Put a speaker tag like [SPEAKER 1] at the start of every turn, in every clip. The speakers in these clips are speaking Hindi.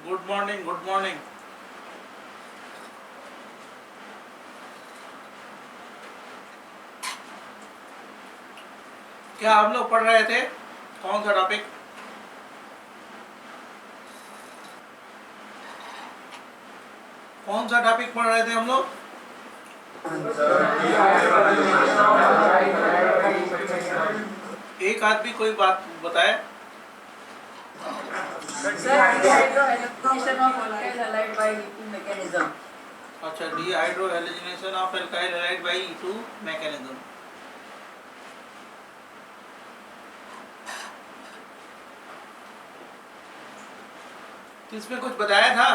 [SPEAKER 1] Good morning, good morning. क्या हम लोग पढ़ रहे थे? कौन सा टॉपिक? कौन सा टॉपिक पढ़ रहे थे हम लोग? एक आदमी कोई बात बताए। अच्छा, dehydrohalogenation of alkyl halide by E2 mechanism. इसमें कुछ बताया था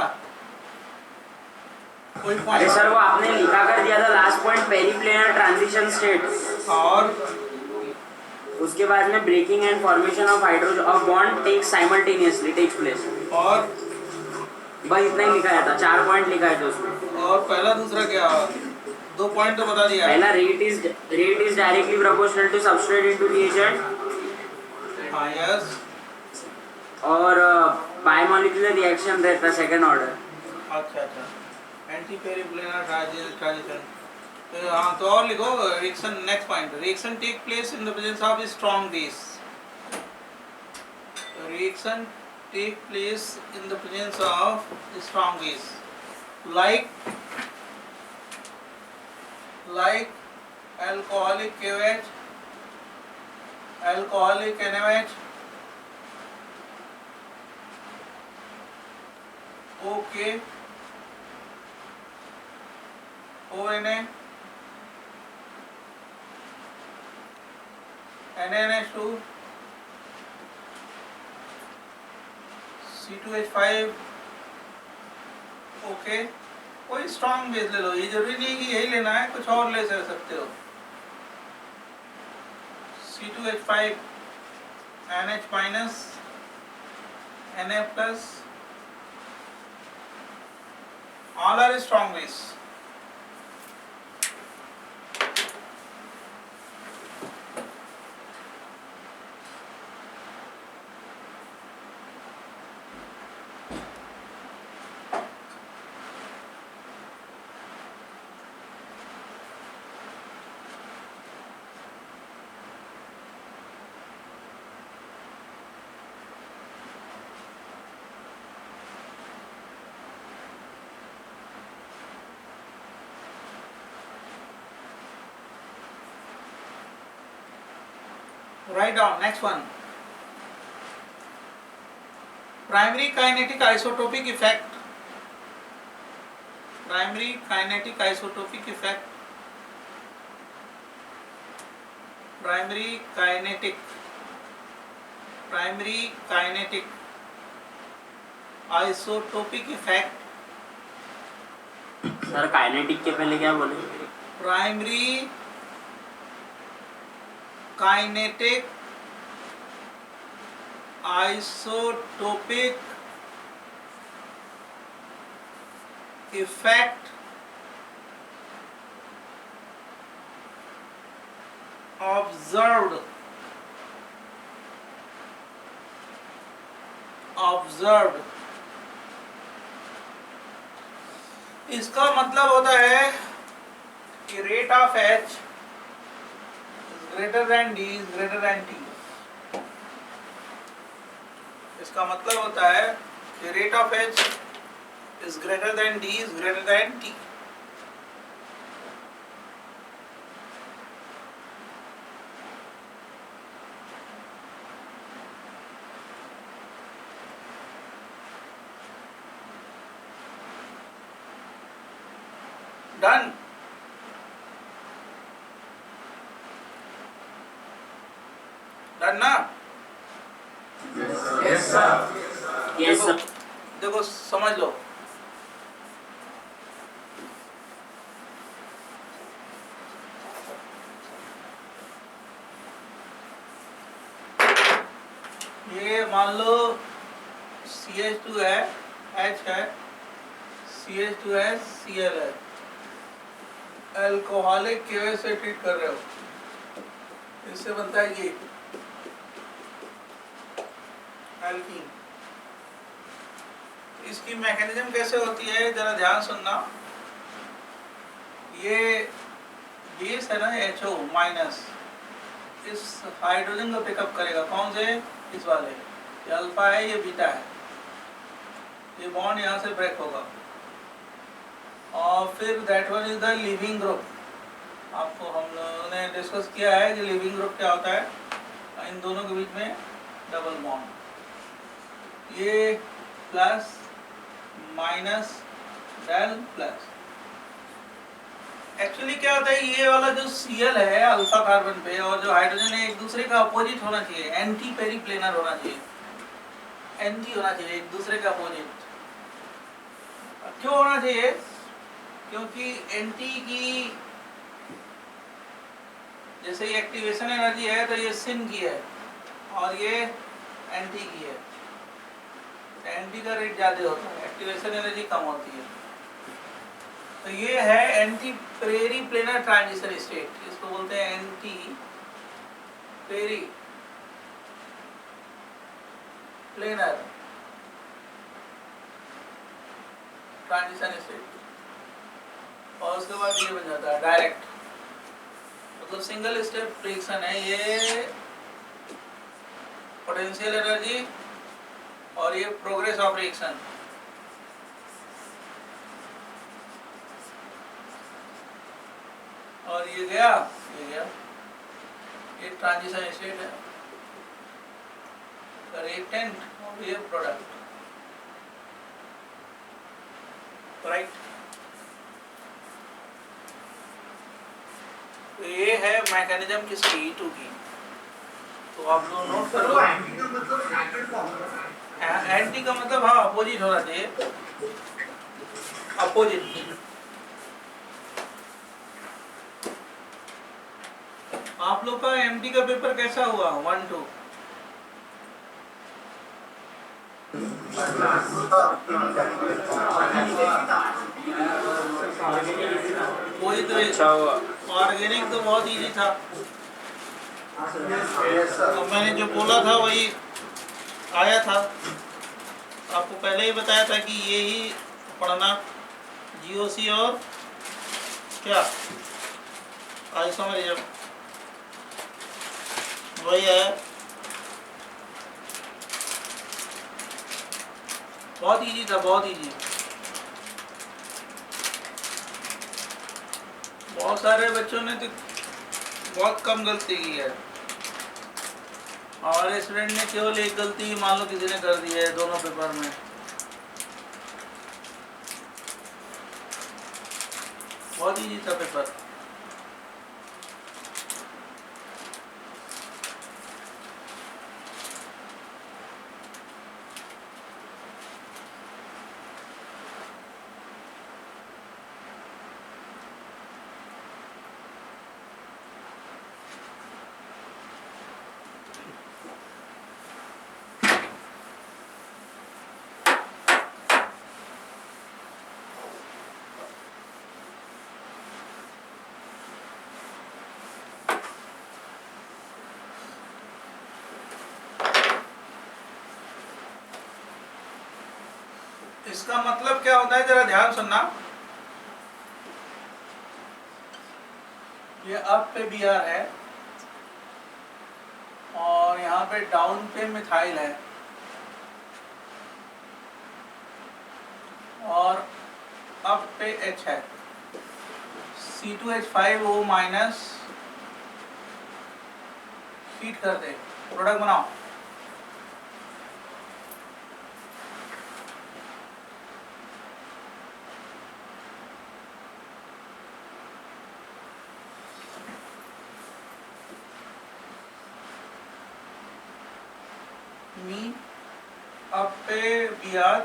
[SPEAKER 1] कोई
[SPEAKER 2] अरे
[SPEAKER 1] पॉइंट?
[SPEAKER 2] सर वो आपने लिखा कर दिया था last point periplanar transition state,
[SPEAKER 1] और
[SPEAKER 2] उसके बाद में breaking and formation of hydrogen of bond takes simultaneously takes place.
[SPEAKER 1] और
[SPEAKER 2] बस इतना ही लिखा था, 4 पॉइंट लिखा है तो उसमें।
[SPEAKER 1] और पहला दूसरा क्या? 2 पॉइंट तो बता दिया।
[SPEAKER 2] पहला rate is directly proportional to substrate into reagent.
[SPEAKER 1] हाँ, यस।
[SPEAKER 2] और बायोमोलिकुलर रिएक्शन रहता है सेकंड ऑर्डर।
[SPEAKER 1] अच्छा अच्छा, एंटी पेरिप्लेनर ट्रांजिशन। हाँ, तो और लिखो reaction. Next point, reaction take place in the presence of strong base. Reaction take place in the presence of strong base, like alcoholic KOH, alcoholic NaOH, OK, ONA, NaNH2, C2H5, OK। कोई स्ट्रॉन्ग बेस ले लो, ये जरूरी नहीं कि यही लेना है, कुछ और ले सकते हो। C2H5, NH minus, Na plus, all are strong base। Write down next one. Primary kinetic isotopic effect. Primary kinetic isotopic effect. Primary kinetic isotopic effect.
[SPEAKER 2] Sir kinetic के पहले क्या बोले?
[SPEAKER 1] Primary kinetic isotopic effect observed इसका मतलब होता है कि rate of H greater than D is greater than T। इसका मतलब होता है कि rate of H is greater than D is greater than T। Done. Done ना?
[SPEAKER 2] Yes sir.
[SPEAKER 1] देखो समझ लो, ये मान लो CH2 है, H है, CH2 है, Cl है, अल्कोहलिक KOH से ट्रीट कर रहे हो, इससे बनता है ये एल्कीन। इसकी मैकेनिज्म कैसे होती है जरा ध्यान सुनना। ये बेस है ना HO माइनस, इस हाइड्रोजन को पिकअप करेगा। कौन से? इस वाले। ये अल्फा है, ये बीटा है। ये बॉन्ड यहाँ से ब्रेक होगा और फिर that one is the leaving group. आपको हम लोगों ने डिस्कस किया है कि लीविंग ग्रुप क्या होता है। इन दोनों के बीच में डबल बॉन्ड, ये plus minus del plus. Actually क्या होता है, ये वाला जो Cl है अल्फा कार्बन पे और जो हाइड्रोजन है एक दूसरे का अपोजिट होना चाहिए, एंटी पेरिप्लेनर होना चाहिए, एंटी होना चाहिए, एक दूसरे का अपोजिट। क्यों होना चाहिए? क्योंकि एंटी की जैसे ये एक्टिवेशन एनर्जी है तो ये सिन की है और ये एंटी की है। एंटी का रेट ज़्यादा होता है, एक्टिवेशन एनर्जी कम होती है। तो ये है एंटी पेरिप्लेनर ट्रांजिशन स्टेट, इसको बोलते हैं एंटी पेरिप्लेनर। Transition state. और उसके बाद ये बन जाता है डायरेक्ट, मतलब सिंगल स्टेप रिएक्शन है ये। पोटेंशियल एनर्जी और ये प्रोग्रेस ऑफ रिएक्शन। और ये गया, ये गया, ये ट्रांजिशन स्टेट है, रिएक्टेंट और ये प्रोडक्ट, राइट। तो ये है मैकेनिज्म किसकी? E2 की। तो आप लोग नोट करो। एंटी का मतलब हाँ अपोजिट होना चाहिए, अपोजिट। आप लोग का MT का पेपर कैसा हुआ? 1-2 वही तो अच्छा हुआ। ऑर्गेनिक तो बहुत इजी था, तो मैंने जो बोला था वही आया था। आपको पहले ही बताया था कि ये ही पढ़ना, GOC और क्या आइसोमेरिज्म, वही है। बहुत इजी था, बहुत इजी। बहुत सारे बच्चों ने तो बहुत कम गलती की है और स्टूडेंट ने केवल एक गलती मान लो किसी ने कर दी है दोनों पेपर में। बहुत इजी था पेपर। इसका मतलब क्या होता है जरा ध्यान सुनना। ये अप पे Br है और यहाँ पे डाउन पे मिथाइल है और अप पे H है, C2H5O माइनस। हीट कर दे, प्रोडक्ट बनाओ। मी अप पे Br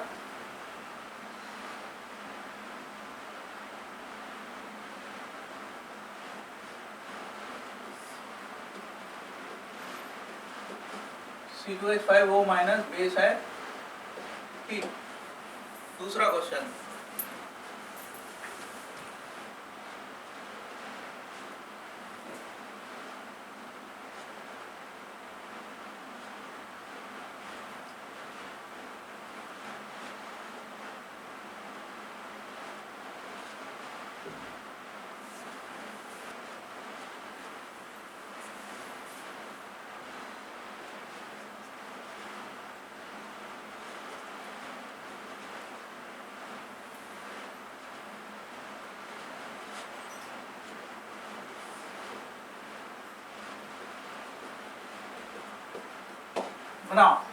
[SPEAKER 1] C2H5O माइनस बेस है हीट। दूसरा क्वेश्चन, बनाओ।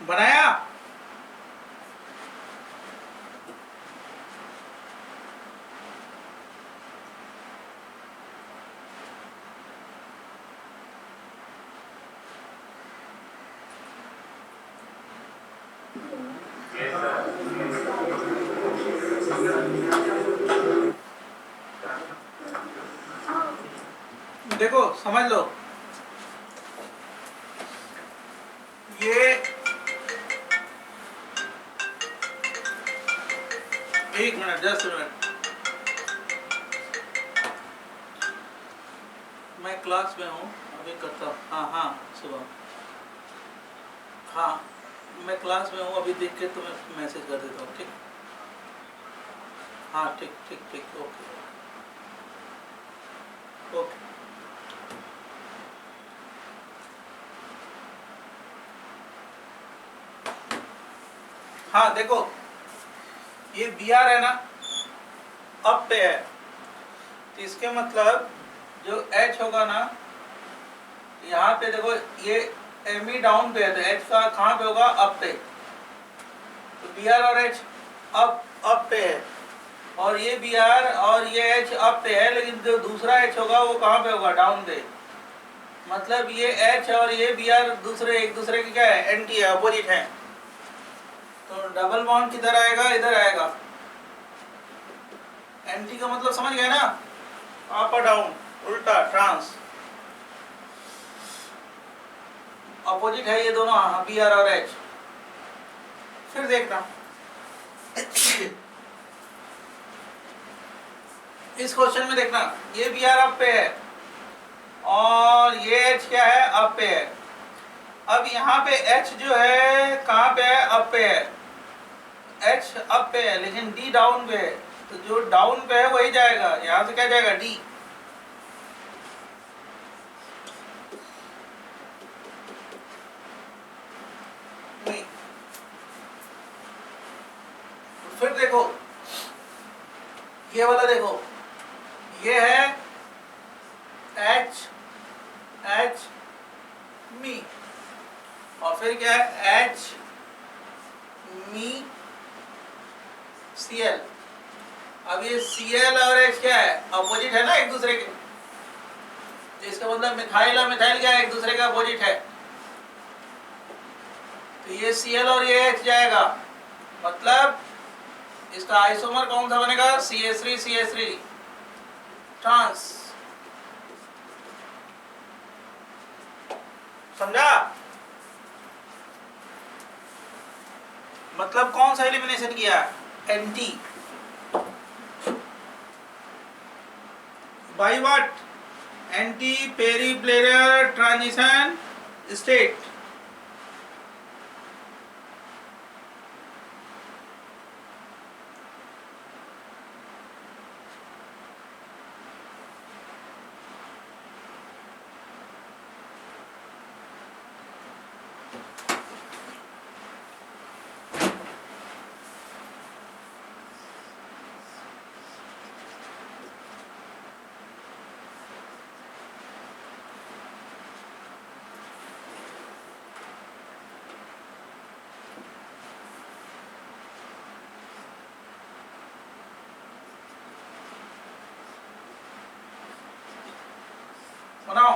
[SPEAKER 1] बनाया। देखो समझ लो, ये एक मिनट, जस्ट मिनट, मैं क्लास में हूँ अभी करता हूँ। हाँ हाँ सुबह, हाँ मैं क्लास में हूँ अभी, देख के तुम्हें मैसेज कर देता हूँ, ठीक। हाँ ठीक ठीक ठीक, ओके ओके। हाँ देखो, ये बी आर है ना, अप पे है, तो इसके मतलब जो एच होगा ना, यहाँ पे देखो ये एम ई डाउन पे है, तो एच का कहाँ पे होगा, अप पे। तो बी आर और एच अप पे है, और ये बी आर और ये एच अप पे है, लेकिन जो दूसरा एच होगा वो कहाँ पे होगा, डाउन पे। मतलब ये एच और ये बी आर दूसरे एक दूसरे की क्या है, एंटी है, अपोजिट है। तो डबल बॉन्ड किधर आएगा, इधर आएगा। एंटी का मतलब समझ गए ना, अप और डाउन, उल्टा ट्रांस, अपोजिट है ये दोनों, बी आर और एच। फिर देखना इस क्वेश्चन में, देखना ये बी आर अप पे है और ये एच क्या है, अप पे है। अब यहाँ पे एच जो है कहाँ पे है, अप पे है। एच अप पे है लेकिन डी डाउन पे है, तो जो डाउन पे है वही जाएगा, यहाँ से क्या जाएगा, डी। नहीं, फिर देखो ये वाला, देखो ये है एच एच मी, और फिर क्या है, एच मी सी एल। अब ये सी एल और एच क्या है, अपोजिट है ना एक दूसरे के, तो इसका मतलब मिथाइल और मिथाइल क्या है, एक दूसरे का अपोजिट है। तो ये सी एल और ये एच जाएगा, मतलब इसका आइसोमर कौन सा बनेगा, CH3 ट्रांस। समझा? मतलब कौन सा एलिमिनेशन किया, anti. By what, anti periplanar transition state. बनाओ।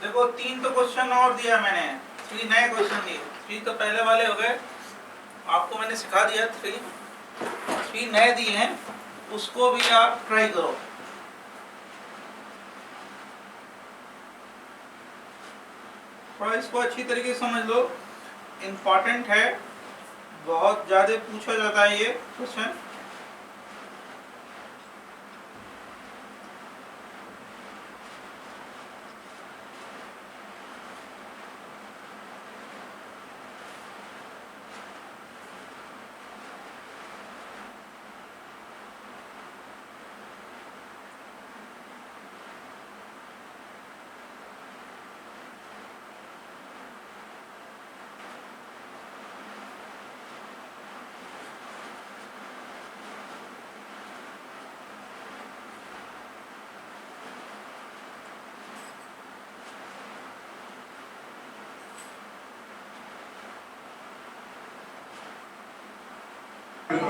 [SPEAKER 1] देखो 3 तो क्वेश्चन और दिया मैंने, 3 नए क्वेश्चन दिए। 3 तो पहले वाले हो गए, आपको मैंने सिखा दिया। 3 नए दिए हैं, उसको भी आप ट्राई करो। थोड़ा इसको अच्छी तरीके से समझ लो, इम्पॉर्टेंट है, बहुत ज़्यादा पूछा जाता है ये question.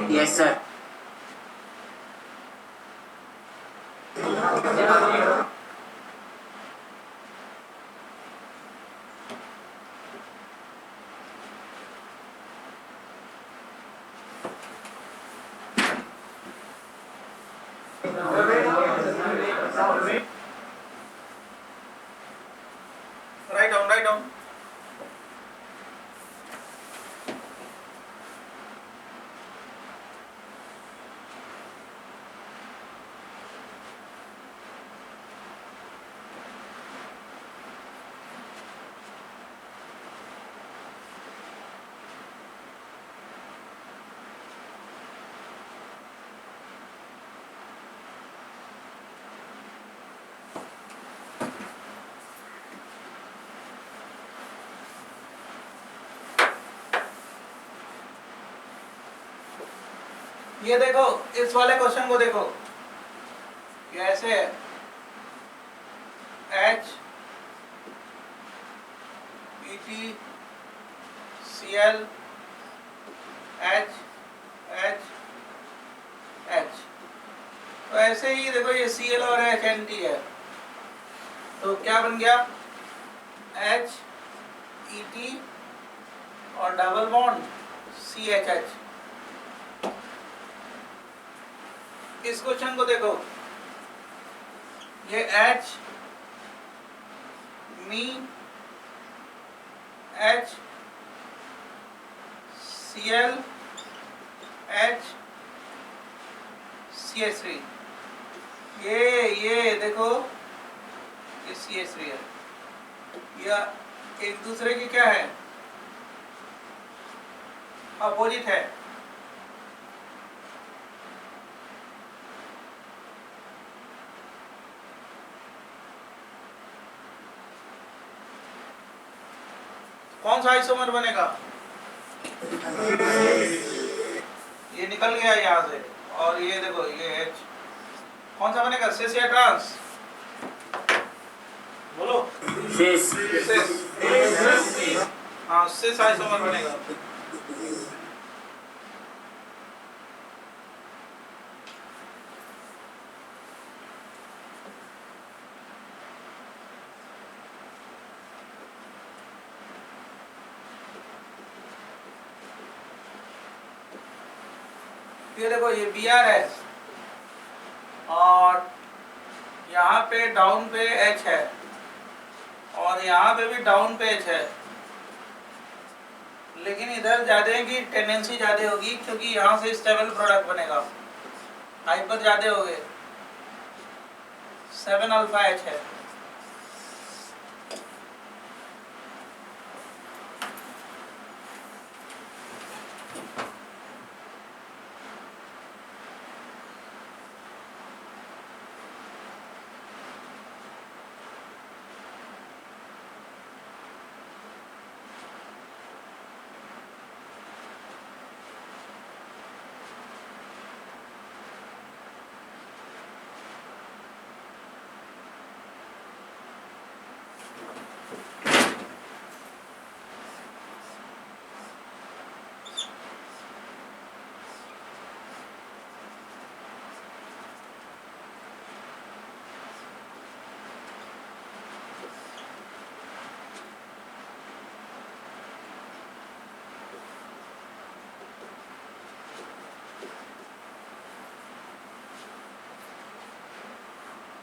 [SPEAKER 2] Yes, sir.
[SPEAKER 1] Write down, write down. ये देखो, इस वाले क्वेश्चन को देखो, ये ऐसे है, H ET Cl H H H। तो ऐसे ही देखो, ये Cl और HNT है, तो क्या बन गया, H ET और डबल बॉन्ड CHH। इस क्वेश्चन को देखो, ये H मी H Cl H CH3, ये देखो, ये CH3 है, यह एक दूसरे की क्या है, अपोजिट है। कौन सा आइसोमर बनेगा, ये निकल गया यहाँ से, और ये देखो, ये H कौन सा बनेगा, सिस या ट्रांस, बोलो।
[SPEAKER 2] Cis.
[SPEAKER 1] सिस, हाँ, सिस आइसोमर बनेगा। ये देखो, ये Br है, और यहाँ पे डाउन पे H है, और यहाँ पे भी डाउन पे H है, लेकिन इधर ज्यादा की टेंडेंसी ज्यादा होगी, क्योंकि यहाँ से स्टेबल प्रोडक्ट बनेगा, हाइपर ज्यादा हो गए, 7 अल्फा H है।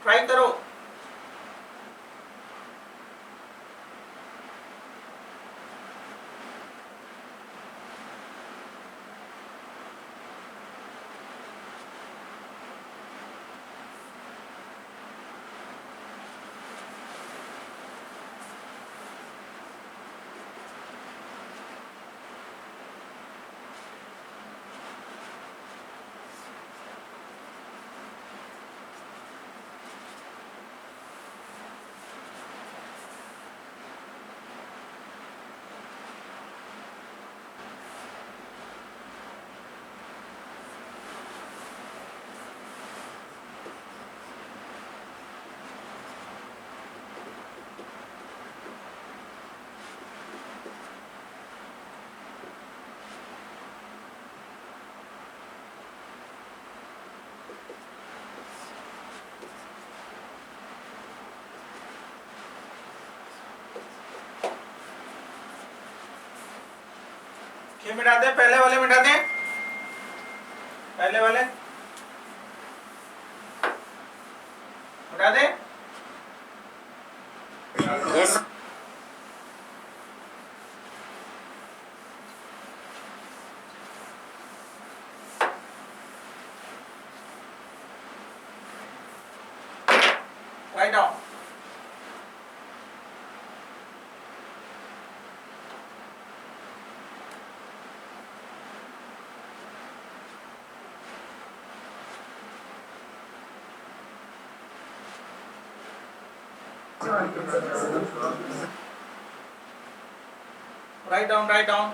[SPEAKER 1] ट्राई करो। ये मिटा दे, पहले वाले मिटा दे, पहले वाले मिटा दे।
[SPEAKER 2] Yes.
[SPEAKER 1] Write down. Write down, write down.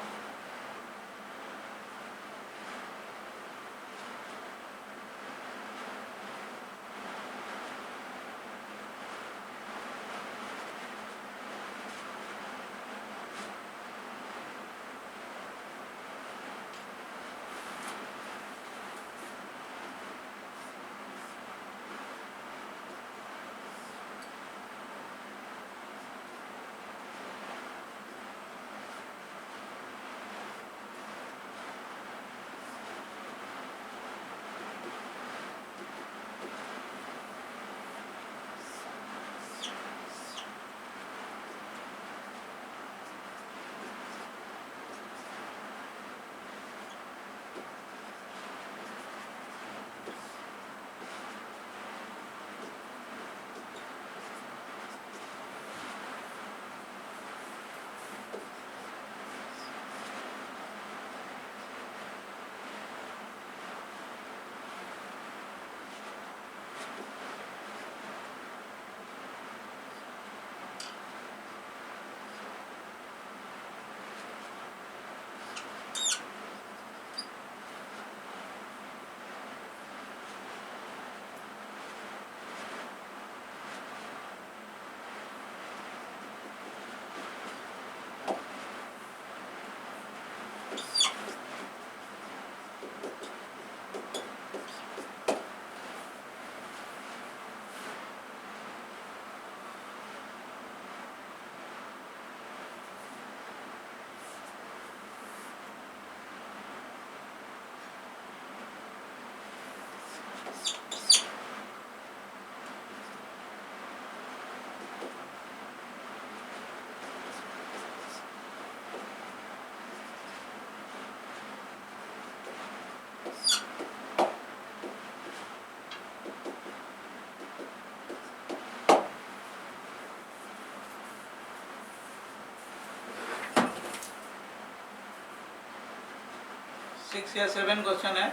[SPEAKER 1] Six या 7 क्वेश्चन है।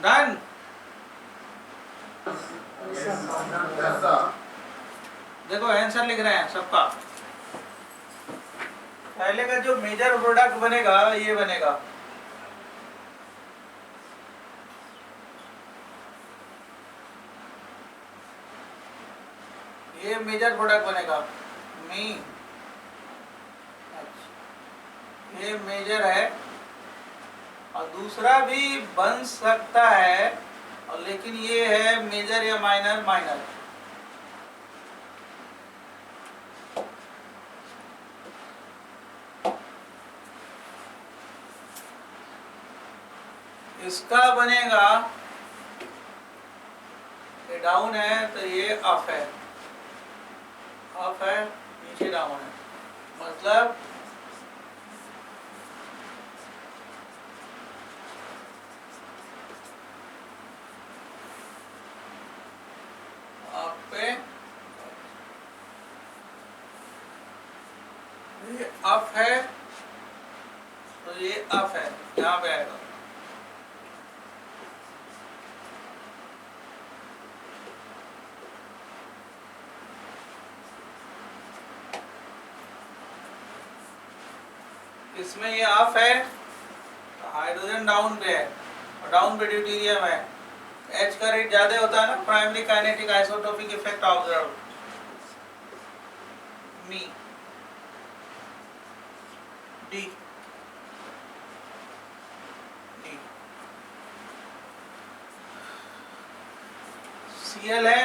[SPEAKER 1] डन। देखो आंसर लिख रहे हैं सबका। पहले का जो मेजर प्रोडक्ट बनेगा ये बनेगा, ये मेजर प्रोडक्ट बनेगा मी, ये मेजर है। और दूसरा भी बन सकता है, और लेकिन ये है मेजर या माइनर, माइनर। इसका बनेगा, ये डाउन है तो ये अप है, अप है नीचे डाउन है, मतलब अप पे, ये अप है तो ये अप है, यहाँ पे आएगा। इसमें ये अप है तो हाइड्रोजन डाउन पे है, और डाउन पे ड्यूटेरियम है। H का रेट ज्यादा होता है ना, primary kinetic isotopic effect observe. मी डी डी Cl है,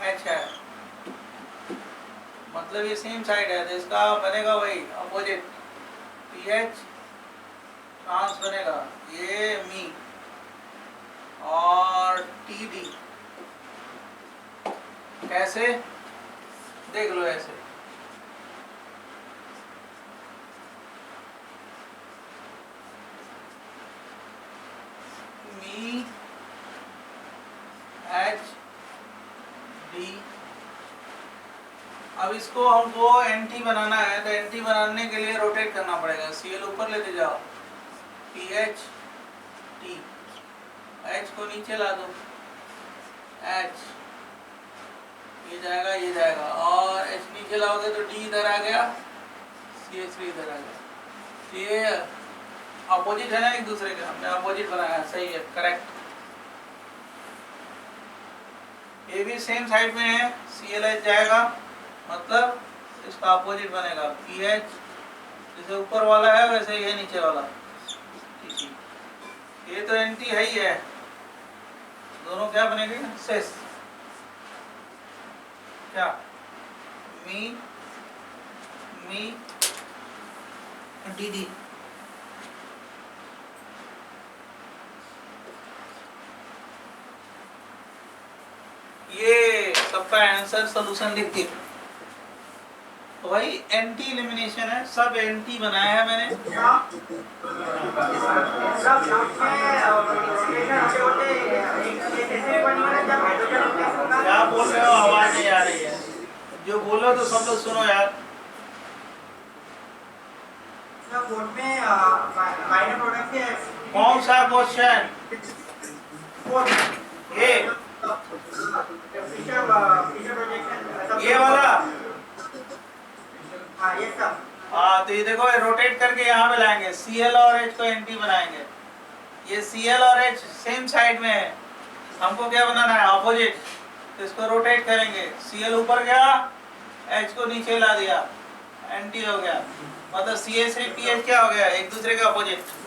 [SPEAKER 1] H है, मतलब ये सेम साइड है तो इसका बनेगा वही अपोजिट, पीएच ट्रांस बनेगा, ये मी और टी डी। कैसे देख लो, ऐसे मी एच डी। अब इसको हमको एंटी बनाना है तो एंटी बनाने के लिए रोटेट करना पड़ेगा। Cl ऊपर लेते जाओ, पीएच टी, H को नीचे ला दो, H ये जाएगा, ये जाएगा, और H नीचे लाओगे तो D इधर आ गया, CH3 इधर आ गया। तो ये अपोजिट है ना एक दूसरे के, हमने अपोजिट बनाया, सही है, करेक्ट। ये भी सेम साइड में है, ClH जाएगा, मतलब इसका अपोजिट बनेगा, पीएच जैसे ऊपर वाला है वैसे ये नीचे वाला। ये तो एंटी है ही है, दोनों क्या बनेंगे, सेस। क्या, मी मी डी डी। ये सबका आंसर सोल्यूशन लिख दी। तो भाई एंटी एलिमिनेशन है, सब एंटी बनाया है मैंने। क्या बोल रहे हो, आवाज नहीं आ रही है, जो बोलो तो सब लोग सुनो यार। कौन सा क्वेश्चन, ये वाला? हाँ तो ये देखो, रोटेट करके यहाँ पे लाएंगे, Cl और H को एंटी बनाएंगे। ये Cl और H सेम साइड में है, हमको क्या बनाना है, अपोजिट। तो इसको रोटेट करेंगे, Cl ऊपर गया, H को नीचे ला दिया, एंटी हो गया, मतलब CH3 PH क्या हो गया, एक दूसरे के अपोजिट।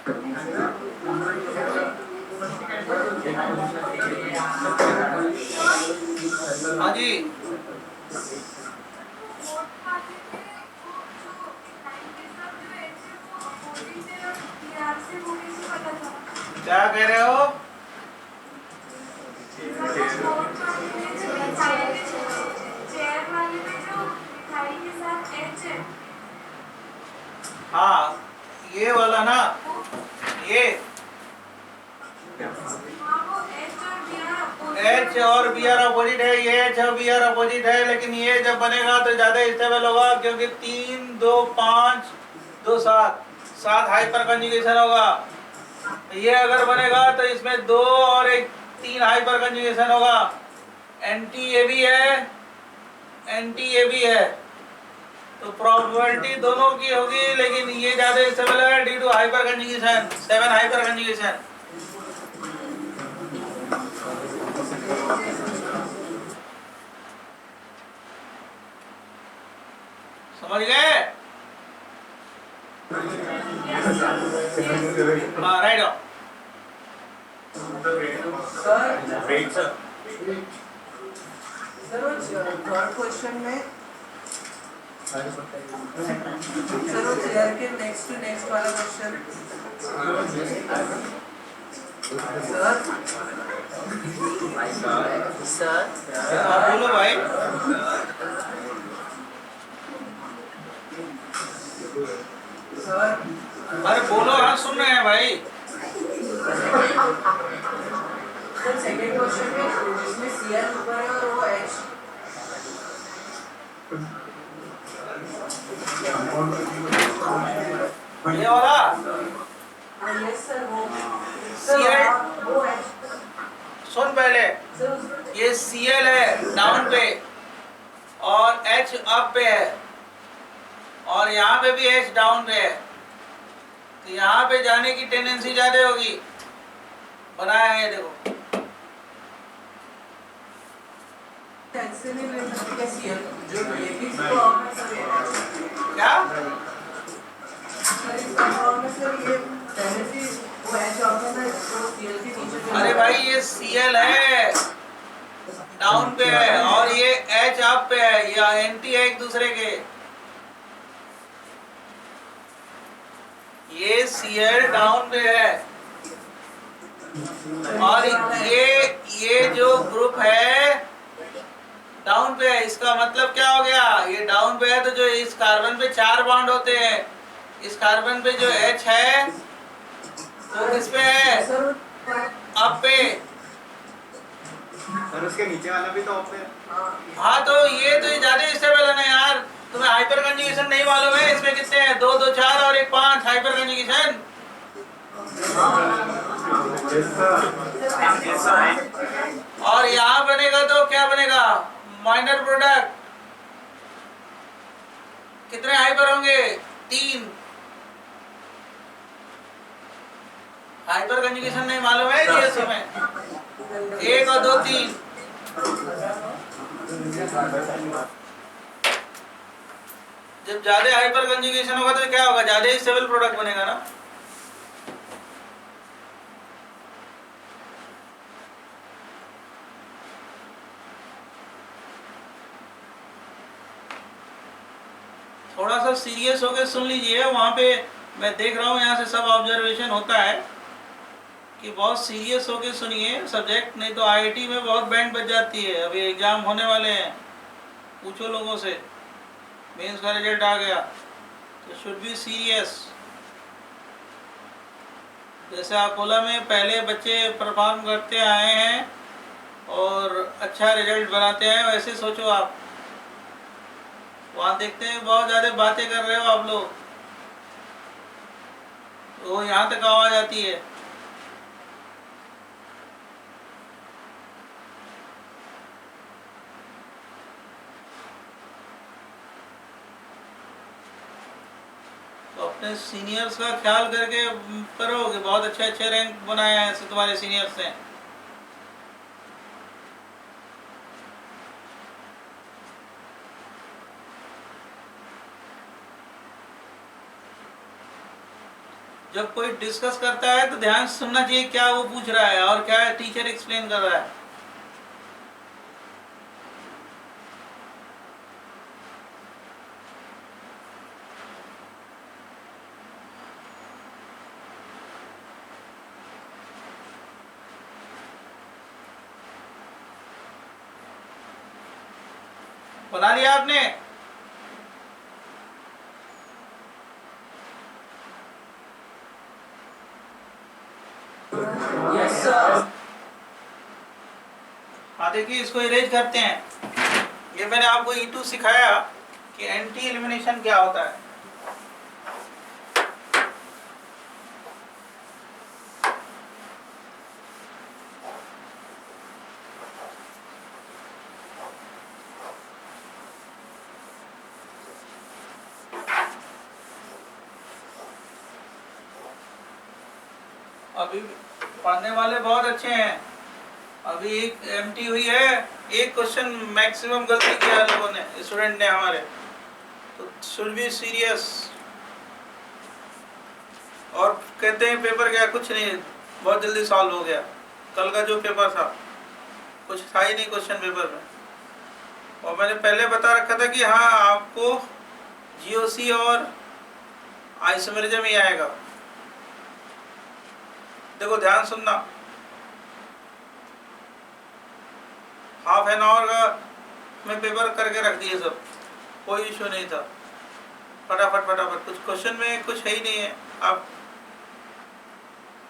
[SPEAKER 1] हाँ जी, क्या कह रहे हो? हाँ, ये वाला ना, ये एच और बी आर अपोजिट है, ये एच और बी आर अपोजिट है, लेकिन ये जब बनेगा तो ज्यादा स्टेबल होगा, क्योंकि 3 2 5 2 7 7 हाइपर कंजुगेशन होगा। ये अगर बनेगा तो इसमें 2 और एक 3 हाइपर कंजुगेशन होगा। एंटी ए भी है, एंटी ए भी है, तो प्रोबेबिलिटी दोनों की होगी, लेकिन ये ज्यादा स्टेबल है due to hyperconjugation, 7 hyperconjugation. समझ गए? हाँ, right off.
[SPEAKER 3] Sir third question में सर वो चेयर के नेक्स्ट टू नेक्स्ट वाला क्वेश्चन सर
[SPEAKER 1] हाँ, बोलो भाई।
[SPEAKER 3] सर
[SPEAKER 1] अरे बोलो, हाँ सुन रहे हैं भाई।
[SPEAKER 3] सर सेकंड क्वेश्चन में जिसमें सीएल ऊपर है और वो एच
[SPEAKER 1] ये वाला
[SPEAKER 3] यस सर वो
[SPEAKER 1] CL
[SPEAKER 3] वो एच
[SPEAKER 1] सुन पहले, ये Cl है डाउन पे और H अप पे है, और यहाँ पे भी H डाउन पे है, तो यहाँ पे जाने की टेंडेंसी ज्यादा होगी। बनाया है देखो,
[SPEAKER 3] ऐसे नहीं ले सकते क्या सीएल जो ये भी तो और में सर
[SPEAKER 1] क्या?
[SPEAKER 3] सर इसका और में सर ये पहले से वो एच ऑफ है ना तो सीएल के नीचे जो
[SPEAKER 1] अरे भाई, ये Cl है डाउन पे है और ये H अप पे है, या एंटी है एक दूसरे के। ये Cl डाउन पे है और ये जो ग्रुप है डाउन पे है। इसका मतलब क्या हो गया, ये डाउन पे है तो जो इस कार्बन पे 4 बॉन्ड होते हैं, इस कार्बन पे जो H है वो किस पे है, अप पे।
[SPEAKER 4] और उसके नीचे वाला भी तो ऑफ है।
[SPEAKER 1] हाँ, तो ये तो ज्यादा स्टेबल है ना यार। तुम्हें हाइपर कंजुगेशन नहीं मालूम है, इसमें कितने हैं, 2 2 4 और 1 5 हाइपर कंजुगेशन। और यहाँ बनेगा तो क्या बनेगा, माइनर प्रोडक्ट। कितने हाइपर होंगे, 3। हाइपर कंजुगेशन नहीं मालूम है जीएसओ में, 1 और 2 3। जब ज्यादा हाइपर कंजुगेशन होगा तो क्या होगा, ज्यादा स्टेबल प्रोडक्ट बनेगा ना। थोड़ा सा सीरियस होकर सुन लीजिए, वहाँ पे मैं देख रहा हूँ यहाँ से सब ऑब्जर्वेशन होता है कि बहुत सीरियस होकर सुनिए सब्जेक्ट, नहीं तो आईआईटी में बहुत बैंड बज जाती है। अभी एग्जाम होने वाले हैं, पूछो लोगों से, मेंस का रिजल्ट आ गया तो शुड बी सीरियस। जैसे अकोला में पहले बच्चे परफॉर्म करते आए हैं और अच्छा रिजल्ट बनाते हैं, वैसे सोचो आप। वहाँ देखते हैं बहुत ज़्यादा बातें कर रहे हो आप लोग, वो यहाँ तक आवाज़ आती है। तो अपने सीनियर्स का ख्याल करके करो कि बहुत अच्छे अच्छे रैंक बनाए हैं तुम्हारे सीनियर्स ने। जब कोई डिस्कस करता है तो ध्यान से सुनना चाहिए क्या वो पूछ रहा है और क्या टीचर एक्सप्लेन कर रहा है। बना लिया आपने?
[SPEAKER 2] Yes sir.
[SPEAKER 1] हाँ देखिए, इसको इरेज करते हैं। ये मैंने आपको E2 सिखाया कि एंटी एलिमिनेशन क्या होता है। अभी पढ़ने वाले बहुत अच्छे हैं। अभी एक एमटी हुई है, एक क्वेश्चन मैक्सिमम गलती किया है लोगों ने, स्टूडेंट ने हमारे, तो शुड बी सीरियस। और कहते हैं पेपर गया, कुछ नहीं, बहुत जल्दी सॉल्व हो गया। कल का जो पेपर था कुछ था ही नहीं क्वेश्चन पेपर में। और मैंने पहले बता रखा था कि हाँ आपको जीओसी और आइसोमेरिज्म ही आएगा। देखो ध्यान सुनना, हाफ एन आवर का मैं पेपर करके रख दिए सब, कोई इशू नहीं था। फटाफट फटाफट, कुछ क्वेश्चन में कुछ है ही नहीं है। आप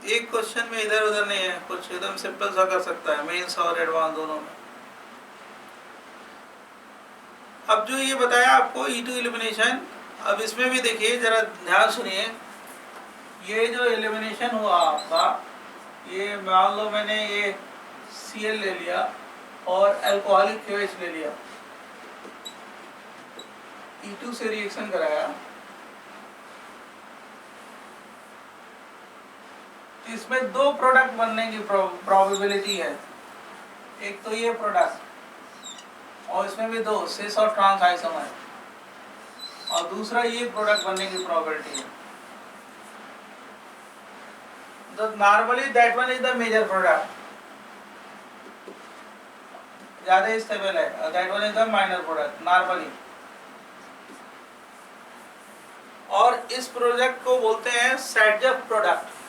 [SPEAKER 1] एक क्वेश्चन में इधर उधर नहीं है, कुछ एकदम सिंपल सा कर सकता है मेंस और एडवांस दोनों में। अब जो ये बताया आपको E2 एलिमिनेशन, अब इसमें भी देखिए जरा ध्यान सुनिए। ये जो एलिमिनेशन हुआ आपका, ये मान लो मैंने ये Cl ले लिया और अल्कोहलिक KOH ले लिया, E2 से रिएक्शन कराया, इसमें दो प्रोडक्ट बनने की प्रोबेबिलिटी है। एक तो ये प्रोडक्ट और इसमें भी दो सिस और ट्रांस आइसोमर, और दूसरा ये प्रोडक्ट बनने की प्रोबेबिलिटी है। तो normally that one is the major product, ज्यादा स्टेबल है, that one is the minor product normally. और इस प्रोडक्ट को बोलते हैं सैडजफ प्रोडक्ट।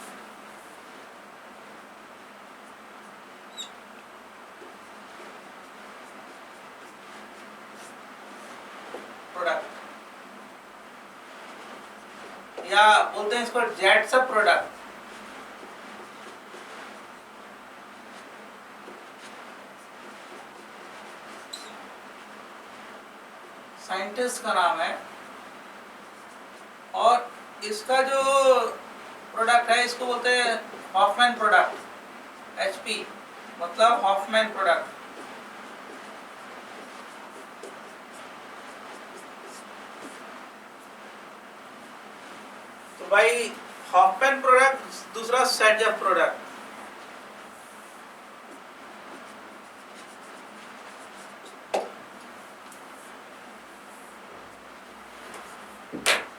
[SPEAKER 1] या बोलते हैं इसको जेटसप प्रोडक्ट। साइंटिस्ट का नाम है। और इसका जो प्रोडक्ट है इसको बोलते हैं हॉफमैन प्रोडक्ट, HP मतलब हॉफमैन प्रोडक्ट। तो भाई हॉफमैन प्रोडक्ट, दूसरा सैडजफ प्रोडक्ट।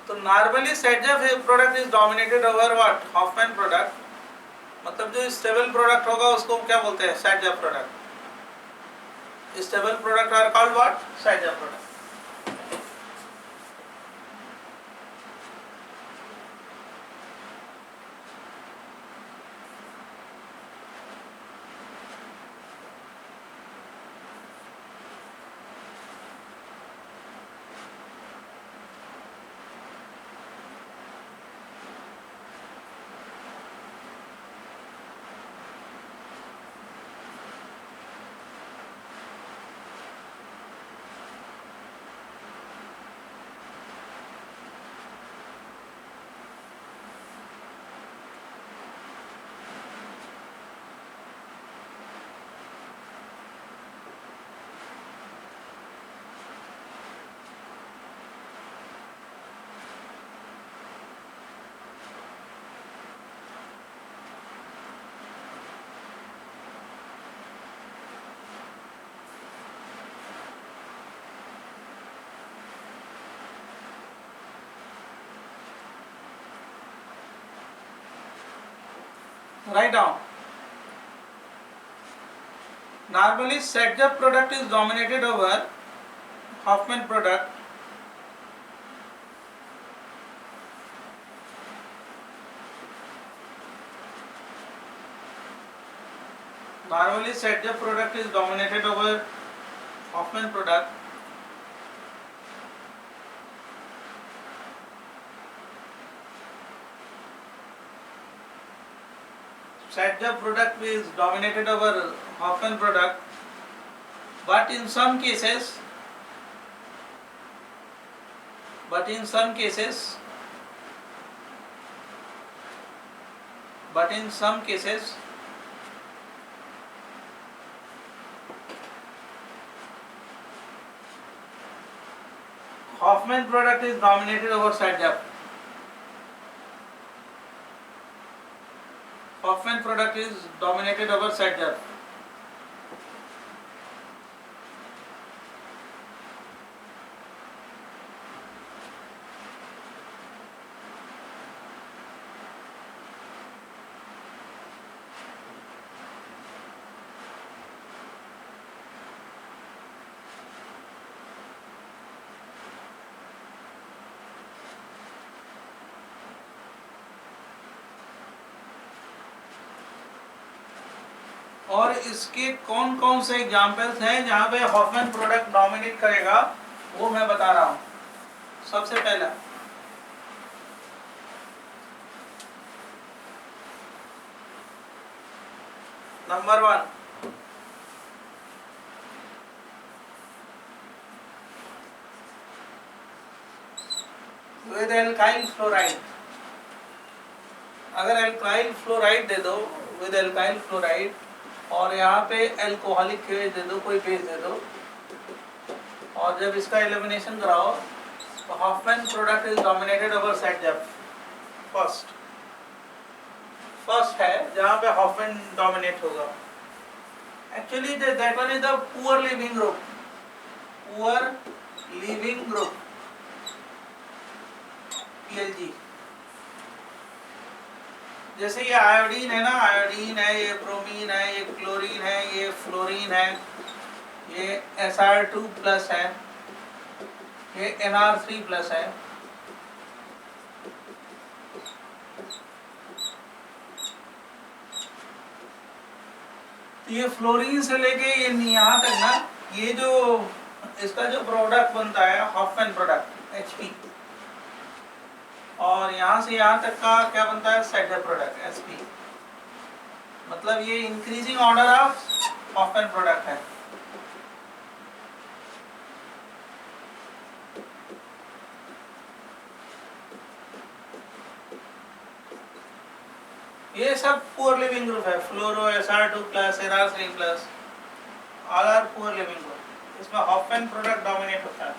[SPEAKER 1] तो normally Saytzeff product is dominated over what, Hofmann product. मतलब जो स्टेबल प्रोडक्ट होगा उसको क्या बोलते हैं, Saytzeff product. Stable product are called what, Saytzeff product. Write down. Normally, Setjap product is dominated over Hoffman product. Normally, Setjap product is dominated over Hoffman product. Setjap product is dominated over Hoffman product, but in some cases, Hoffman product is dominated over Setjap. Hoffman product is dominated over Setjap. और इसके कौन कौन से एग्जाम्पल्स हैं जहाँ पे हॉफमैन प्रोडक्ट डोमिनेट करेगा, वो मैं बता रहा हूँ। सबसे पहला, नंबर 1, विद एल्काइल फ्लोराइड। अगर एल्काइल फ्लोराइड दे दो विद एल्काइल फ्लोराइड और यहाँ पे एल्कोहलिक बेस दे दो, कोई बेस दे दो, और जब इसका एलिमिनेशन कराओ तो Hofmann product is dominated over Saytzeff. First है जहाँ पे हॉफमैन डोमिनेट होगा। Actually that one is the poor leaving group, PLG। जैसे ये आयोडीन है ना, आयोडीन है, ये ब्रोमीन है, ये क्लोरीन है, ये फ्लोरीन है, ये Sr2+ है, ये Nr3+ है। तो ये फ्लोरीन से लेके ये यहाँ तक ना, ये जो इसका जो प्रोडक्ट बनता है हॉफमैन प्रोडक्ट HP, और यहाँ से यहाँ तक का क्या बनता है सेटजप प्रोडक्ट SP। मतलब ये increasing order of Hofmann product है। ये सब पुअर लिविंग ग्रुप है, fluoro, Sr2+, Nr3+, all are poor leaving group. इसमें हॉफमैन प्रोडक्ट डोमिनेट होता है।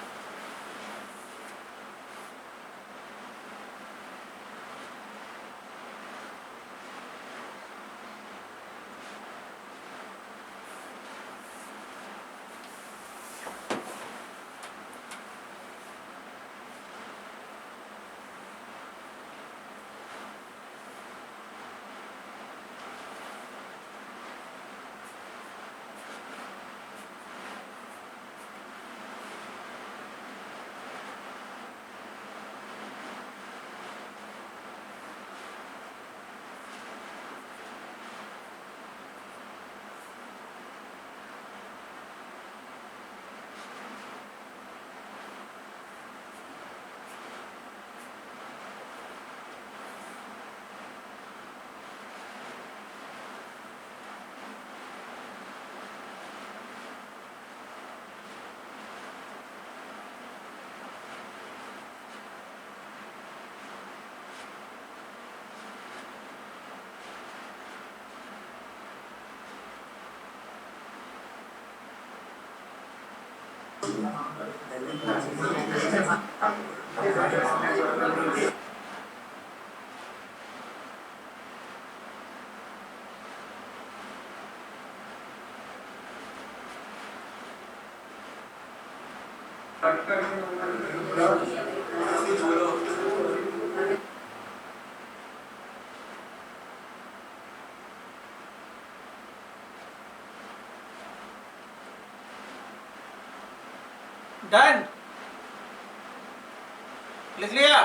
[SPEAKER 1] डन, लिख लिया?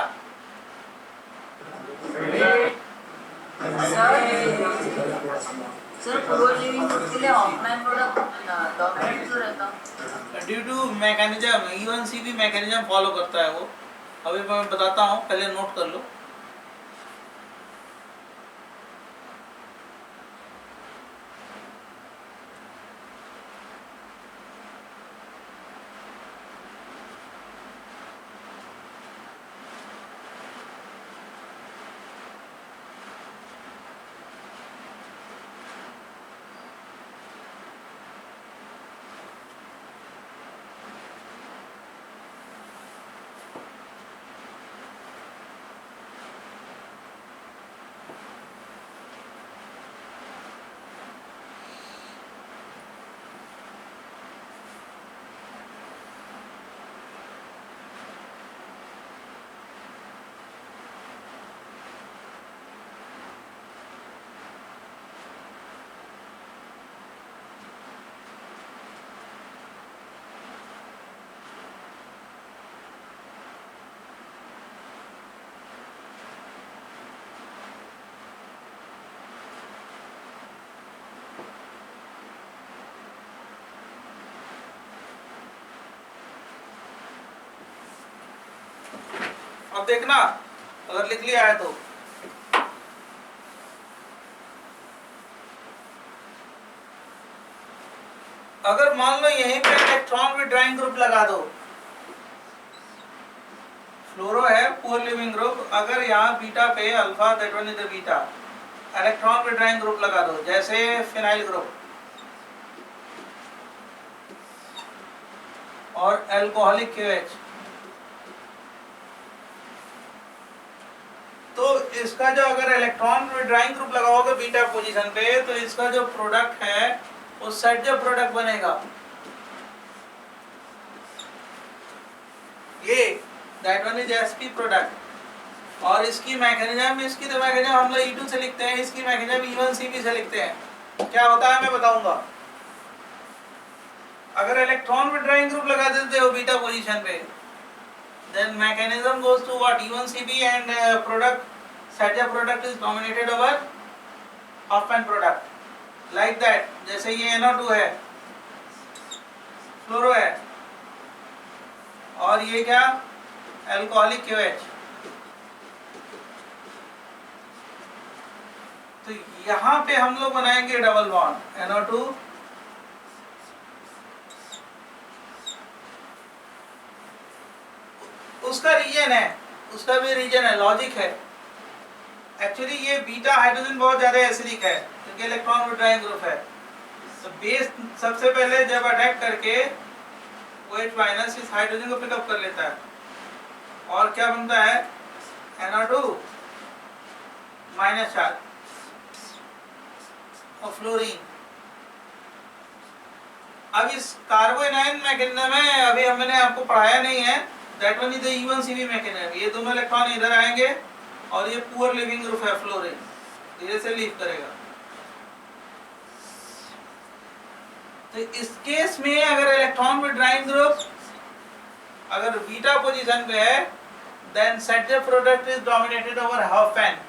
[SPEAKER 5] सर पूर्व लिविंग ग्रुप के लिए ऑफलाइन प्रोडक्ट डोमिनेट क्यों रहता?
[SPEAKER 1] ड्यू टू मैकेनिज्म, इवन सी भी मैकेनिज्म फॉलो करता है वो। अभी मैं बताता हूँ, पहले नोट कर लो। अब देखना, अगर लिख लिया है तो अगर मान लो यहीं पे इलेक्ट्रॉन विड्रॉइंग ग्रुप लगा दो, फ्लोरो है पुअर लिविंग ग्रुप, अगर यहाँ बीटा पे alpha, that one is the beta, electron withdrawing group लगा दो, जैसे फिनाइल ग्रुप और अल्कोहलिक KOH, तो इसका जो अगर इलेक्ट्रॉन विड्रॉइंग ग्रुप लगाओगे बीटा पोजीशन पे, तो इसका जो प्रोडक्ट है वो सेट जो प्रोडक्ट बनेगा, ये that one is sp product. और इसकी मैकेनिज्म, इसकी तो मैकेनिज्म हम लोग E2 से लिखते हैं, इसकी मैकेनिज्म E1CP से लिखते हैं। क्या होता है मैं बताऊंगा। अगर इलेक्ट्रॉन विड्रॉइंग ग्रुप लगा देते हो बीटा पोजीशन पे, then mechanism goes to what, E1CP, and product, Saja product is dominated over half-band product, like that। जैसे ये NO2 है, फ्लोरो है, और ये क्या, अल्कोहलिक KOH। तो यहाँ पे हम लोग बनाएंगे डबल बॉन्ड NO2, उसका रीजन है, उसका भी रीजन है, लॉजिक है। एक्चुअली ये बीटा हाइड्रोजन बहुत ज्यादा एसिडिक है क्योंकि इलेक्ट्रॉन विड्रॉइंग ग्रुप है। तो बेस सबसे पहले जब अटैक करके OH- इस हाइड्रोजन को पिकअप कर लेता है, और क्या बनता है, NO2 माइनस चार्ज और फ्लोरीन। अब इस कार्बोनाइन मैकेनिज्म है, अभी हमने आपको पढ़ाया नहीं है, that one is the E1CP mechanism. ये दोनों इलेक्ट्रॉन इधर आएंगे और ये पुअर लिविंग ग्रुप है फ्लोरीन, धीरे से लीव करेगा। तो इस केस में अगर इलेक्ट्रॉन विड्रॉइंग ग्रुप अगर बीटा पोजीशन पे है, then Saytzeff product is dominated over Hofmann.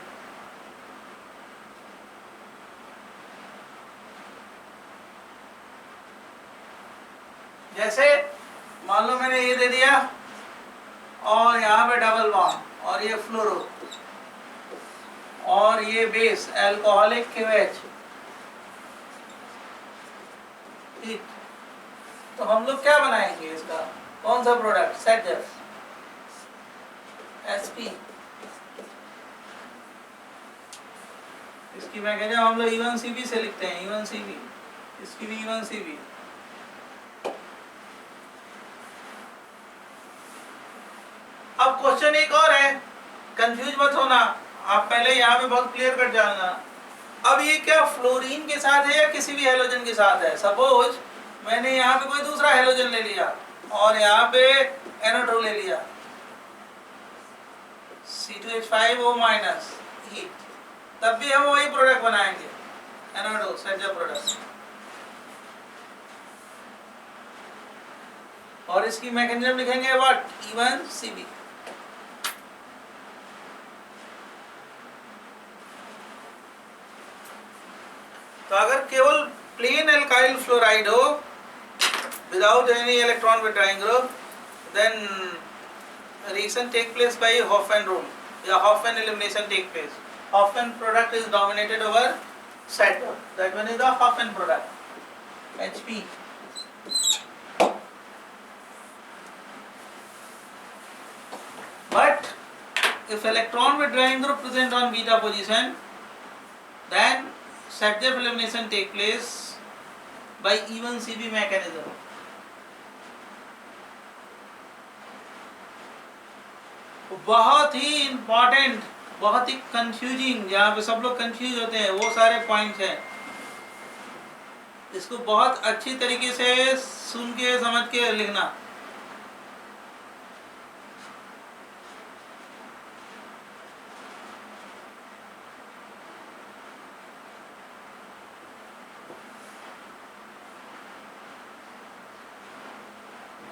[SPEAKER 1] जैसे मान लो मैंने ये दे दिया और यहाँ पे डबल बॉन्ड और ये फ्लोरो और ये बेस अल्कोहलिक KOH, ठीक। तो हम लोग क्या बनाएंगे इसका, कौन सा प्रोडक्ट, सेट SP। इसकी मैकेनिज्म हम लोग E1CP से लिखते हैं, E1CP, इसकी भी E1CP। अब क्वेश्चन एक और है, कंफ्यूज मत होना, आप पहले यहाँ पे बहुत क्लियर कर जाना। अब ये क्या फ्लोरीन के साथ है या किसी भी हेलोजन के साथ है। सपोज मैंने यहाँ पे कोई दूसरा हेलोजन ले लिया और यहाँ पे NO2 ले लिया, C2H5O माइनस हीट, तब भी हम वही प्रोडक्ट बनाएंगे, NO2 सेट प्रोडक्ट। और इसकी मैकेनिज्म लिखेंगे व्हाट, E1 CB। तो अगर केवल प्लेन एल्काइल फ्लोराइड हो without any electron withdrawing group, then reaction take place by Hoffman rule या Hoffman elimination take place. Hoffman product is dominated over Saturn. That one is the Hoffman product, HP. But if electron withdrawing group present on beta position, then Saturn elimination take place by E1 CB mechanism. बहुत ही इम्पोर्टेंट, बहुत ही कंफ्यूजिंग, जहाँ पे सब लोग कंफ्यूज होते हैं, वो सारे पॉइंट्स हैं। इसको बहुत अच्छी तरीके से सुन के समझ के लिखना।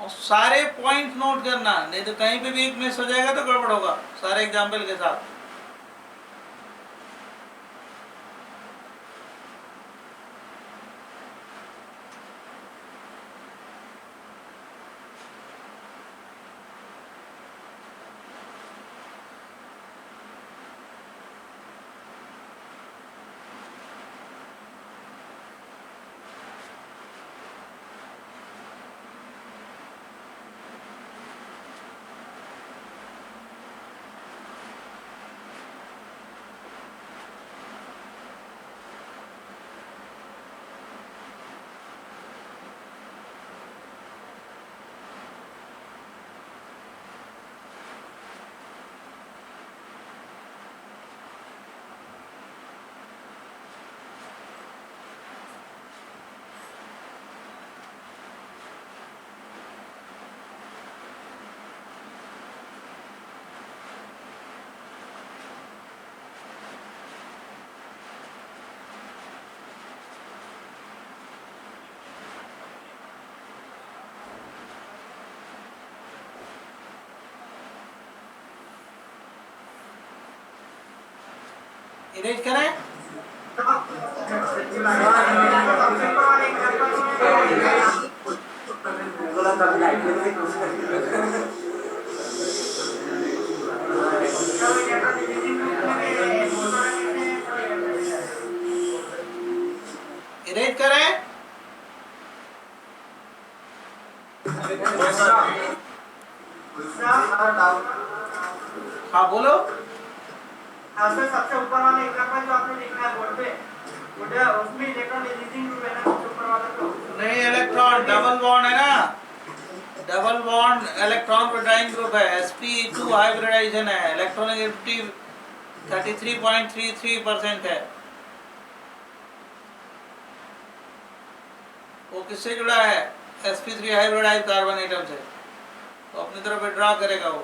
[SPEAKER 1] और सारे पॉइंट नोट करना, नहीं तो कहीं पे भी एक मिस हो जाएगा तो गड़बड़ होगा, सारे एग्जाम्पल के साथ। इरेज करें। इरेज करें। हाँ बोलो।
[SPEAKER 4] सबसे ऊपर वाले एग्जांपल जो आपने लिखा है बोर्ड पे, उसमें इलेक्ट्रॉन रिलीजिंग ग्रुप है ना, सबसे ऊपर वाला तो
[SPEAKER 1] नहीं, इलेक्ट्रॉन डबल बॉन्ड है ना, double bond electron withdrawing group है, sp2 हाइब्रिडाइजेशन है, इलेक्ट्रॉनिक 33.33% है। वो किससे जुड़ा है? sp3 हाइब्रिडाइज कार्बन एटम से, तो अपनी तरफ विड्रॉ करेगा वो।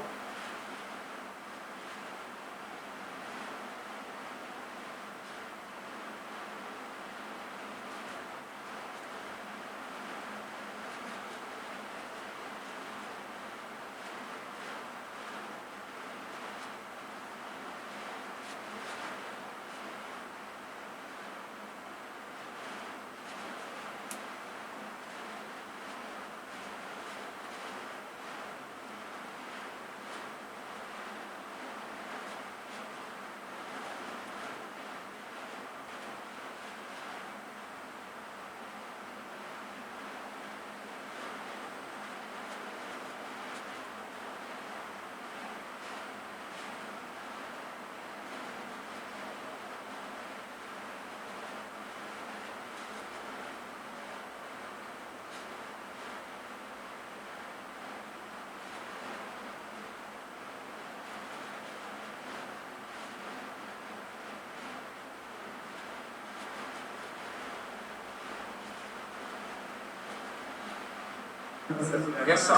[SPEAKER 4] Yes, sir.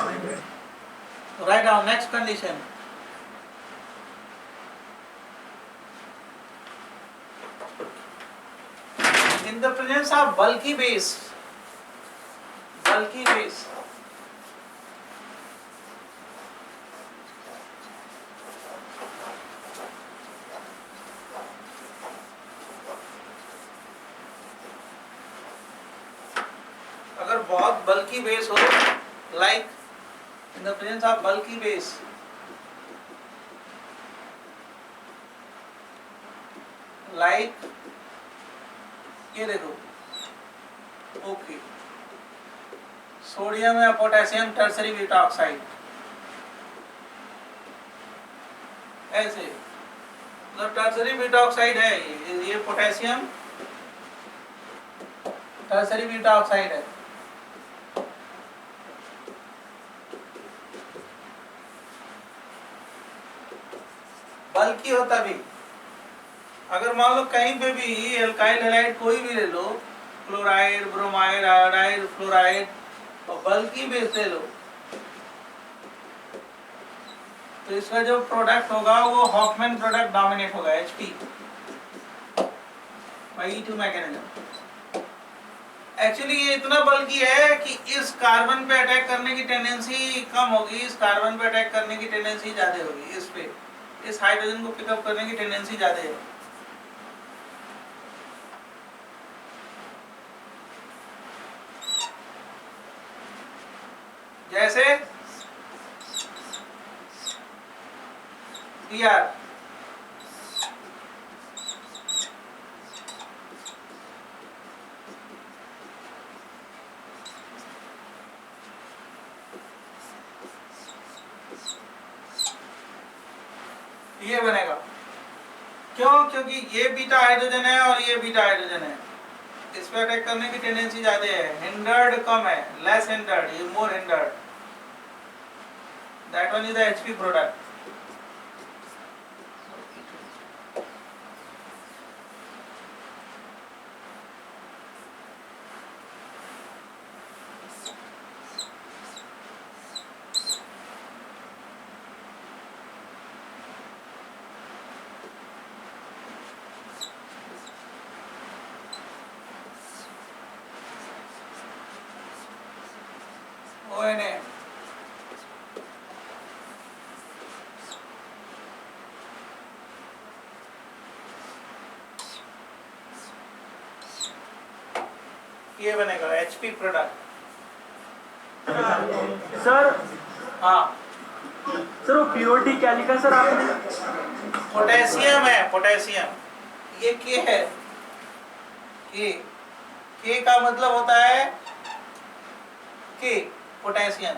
[SPEAKER 1] Write down next condition. In the presence of bulky base, बहुत बल्कि बेस हो, like in the presence of bulky base, like ये देखो, ओके, सोडियम या पोटेशियम टर्सरी बीटा ऑक्साइड, ऐसे मतलब टर्सरी बीटा ऑक्साइड है ये पोटेशियम टर्सरी बीटा ऑक्साइड है। बल्कि होता भी, अगर मान लो कहीं पे भी एल्काइल हैलाइड कोई भी ले लो, क्लोराइड, ब्रोमाइड, आयोडाइड, फ्लोराइड, और बल्कि बेस ले लो, तो इसका जो प्रोडक्ट होगा वो हॉफमैन प्रोडक्ट डोमिनेट होगा, HP by E2 mechanism. Actually ये इतना बल्कि है कि इस कार्बन पे अटैक करने की टेंडेंसी कम होगी, इस कार्बन पे अटैक करने की टेंडेंसी ज्यादा होगी, इस पे, इस हाइड्रोजन को पिकअप करने की टेंडेंसी ज्यादा है। जैसे Br, ये बनेगा क्यों? क्योंकि ये बीटा हाइड्रोजन है और ये बीटा हाइड्रोजन है, इस पे अटैक करने की टेंडेंसी ज्यादा है, हिंडर्ड कम है, लेस हिंडर्ड, ये more hindered, that one is the HP product. ONA, ये बनेगा HP प्रोडक्ट।
[SPEAKER 4] सर
[SPEAKER 1] हाँ,
[SPEAKER 4] सर वो प्योरिटी क्या लिखा सर आपने?
[SPEAKER 1] पोटेशियम है, पोटेशियम, ये K है, K का मतलब होता है K, पोटेशियम,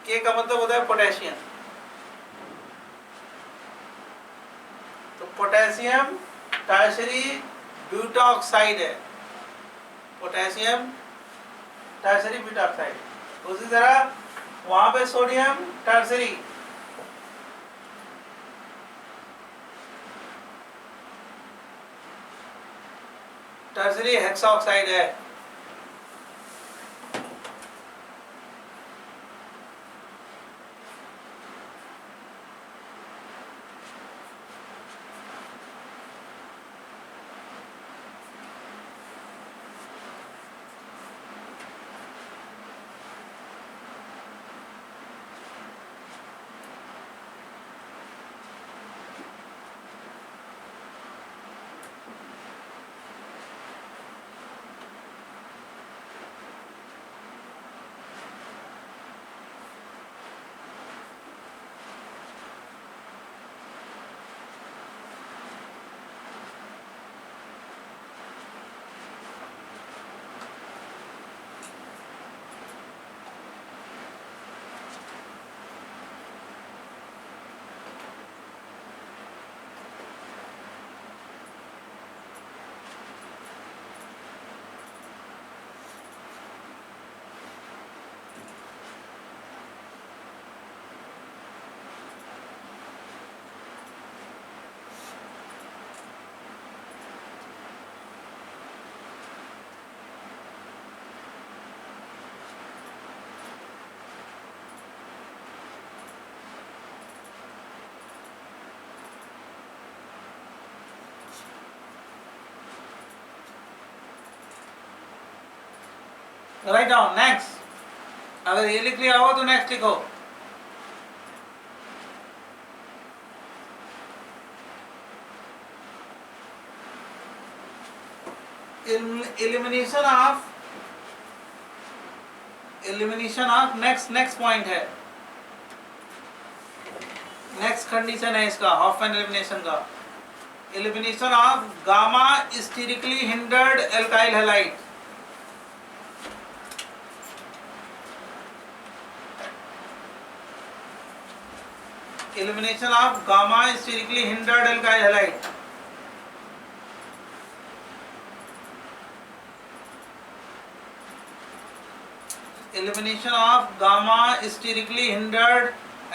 [SPEAKER 1] K का मतलब होता है पोटेशियम। तो पोटेशियम टर्शरी ब्यूटा ऑक्साइड है, पोटेशियम टर्शरी ब्यूटा ऑक्साइड। उसी तरह वहां पे सोडियम टर्शरी, टर्शरी हेक्साऑक्साइड है। Write down next. अगर ये लिख लिया हो तो नेक्स्ट लिखो। Elimination of elimination of next point है, नेक्स्ट कंडीशन है इसका हॉफमैन एलिमिनेशन का। Elimination of gamma sterically hindered alkyl halide. Elimination of gamma sterically hindered alkyl halide. Elimination of gamma sterically hindered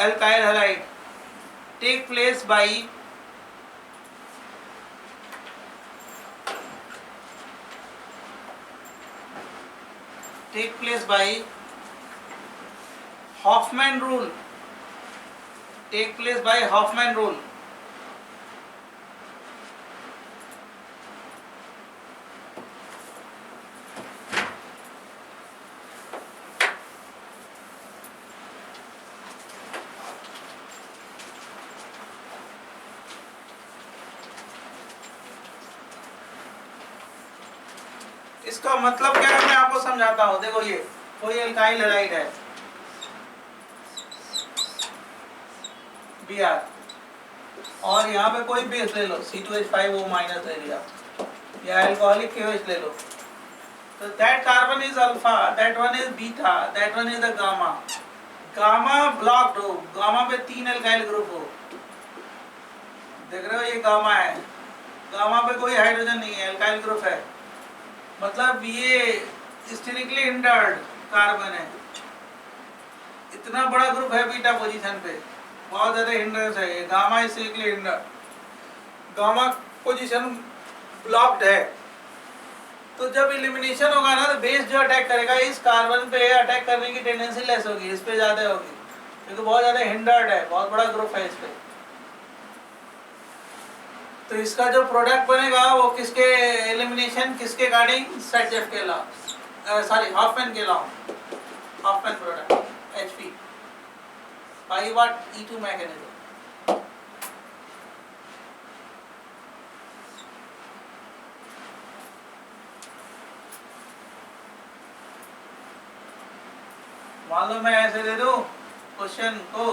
[SPEAKER 1] alkyl halide take place by Hoffman rule. Take place by Hoffman rule. इसका मतलब क्या है मैं आपको समझाता हूं। देखो ये कोई एल्काइल हैलाइड है Br और यहाँ पे कोई बेस ले लो C2H5O माइनस ले लिया या अल्कोहलिक KOH ले लो, तो that carbon is alpha, that one is beta, that one is the gamma. Gamma blocked हो, गामा पे 3 एल्काइल ग्रुप हो, देख रहे हो ये गामा है, गामा पे कोई हाइड्रोजन नहीं है, एल्काइल ग्रुप है, मतलब ये स्टेरिकली हिंडर्ड कार्बन है। इतना बड़ा ग्रुप है बीटा पोजीशन पे, बहुत ज्यादा हिंड्रेंस है ये। Gamma sterically hindered, gamma position blocked है, तो जब एलिमिनेशन होगा ना तो बेस जो अटैक करेगा इस कार्बन पे अटैक करने की टेंडेंसी लेस होगी, इस पे ज्यादा होगी, क्योंकि बहुत ज्यादा हिंडर्ड है, बहुत बड़ा ग्रुप है इस पे। तो इसका जो प्रोडक्ट बनेगा वो किसके एलिमिनेशन किसके अकॉर्डिंग, सेटजेफ के लॉ, सॉरी हॉफमैन के law, Hofmann product HP by what E2 mechanism. मान लो मैं ऐसे दे दूं क्वेश्चन को,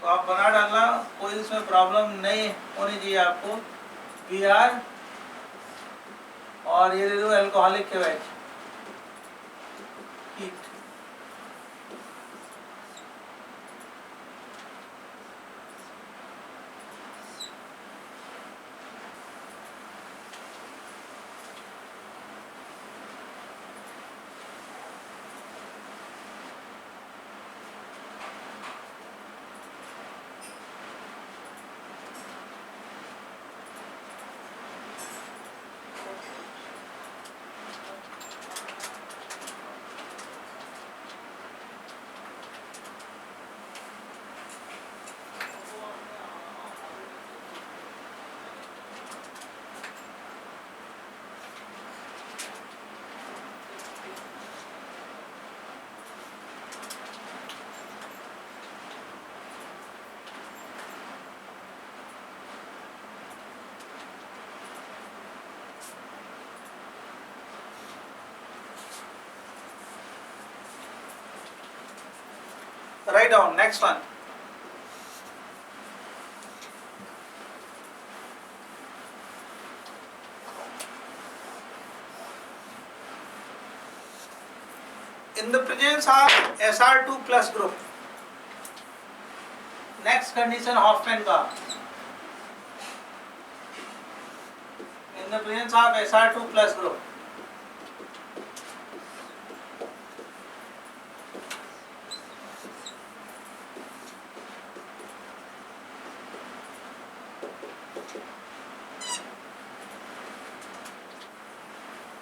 [SPEAKER 1] तो आप बना डालना, कोई इसमें प्रॉब्लम नहीं होनी चाहिए आपको। Br और ये दे दो alcoholic KOH heat, write down next one. In the presence of Sr2 plus group, next condition Hoffman का, in the presence of Sr2 plus group,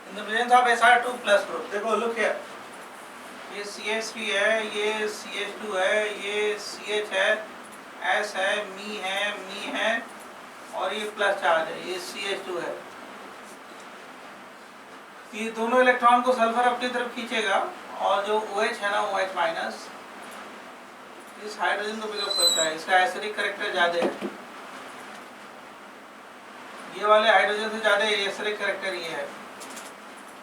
[SPEAKER 1] in the presence of Sr2 plus group, देखो look here, ये CH3 है, ये CH2 है, ये CH है, S है, मी है और ये प्लस चार्ज है, ये CH2 है। ये दोनों इलेक्ट्रॉन को सल्फर अपनी तरफ खींचेगा और जो OH है ना, OH माइनस, इस हाइड्रोजन को पिकअप करता है, इसका एसिडिक कैरेक्टर ज्यादा है, ये वाले हाइड्रोजन से ज्यादा एसिडिक कैरेक्टर ये है।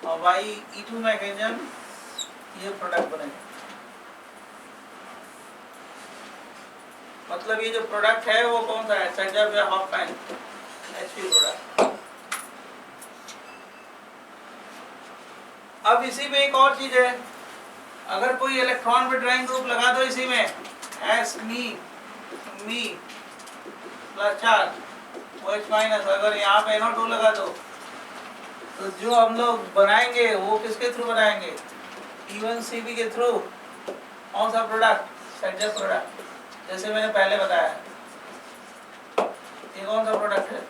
[SPEAKER 1] और बाई E2 मैकेनिज्म ये प्रोडक्ट बनेगा। मतलब ये जो प्रोडक्ट है वो कौन सा है, सेटअप या हॉफमैन एचपी प्रोडक्ट। अब इसी में एक और चीज है, अगर कोई इलेक्ट्रॉन पे ड्राइंग ग्रुप लगा दो इसी में एस मी प्लस चार्ज OH माइनस, अगर यहाँ पे NO2 लगा दो तो जो हम लोग बनाएंगे वो किसके थ्रू बनाएंगे, E1CB के थ्रू। कौन सा प्रोडक्ट, सेटअप प्रोडक्ट, जैसे मैंने पहले बताया। ये कौन सा प्रोडक्ट है,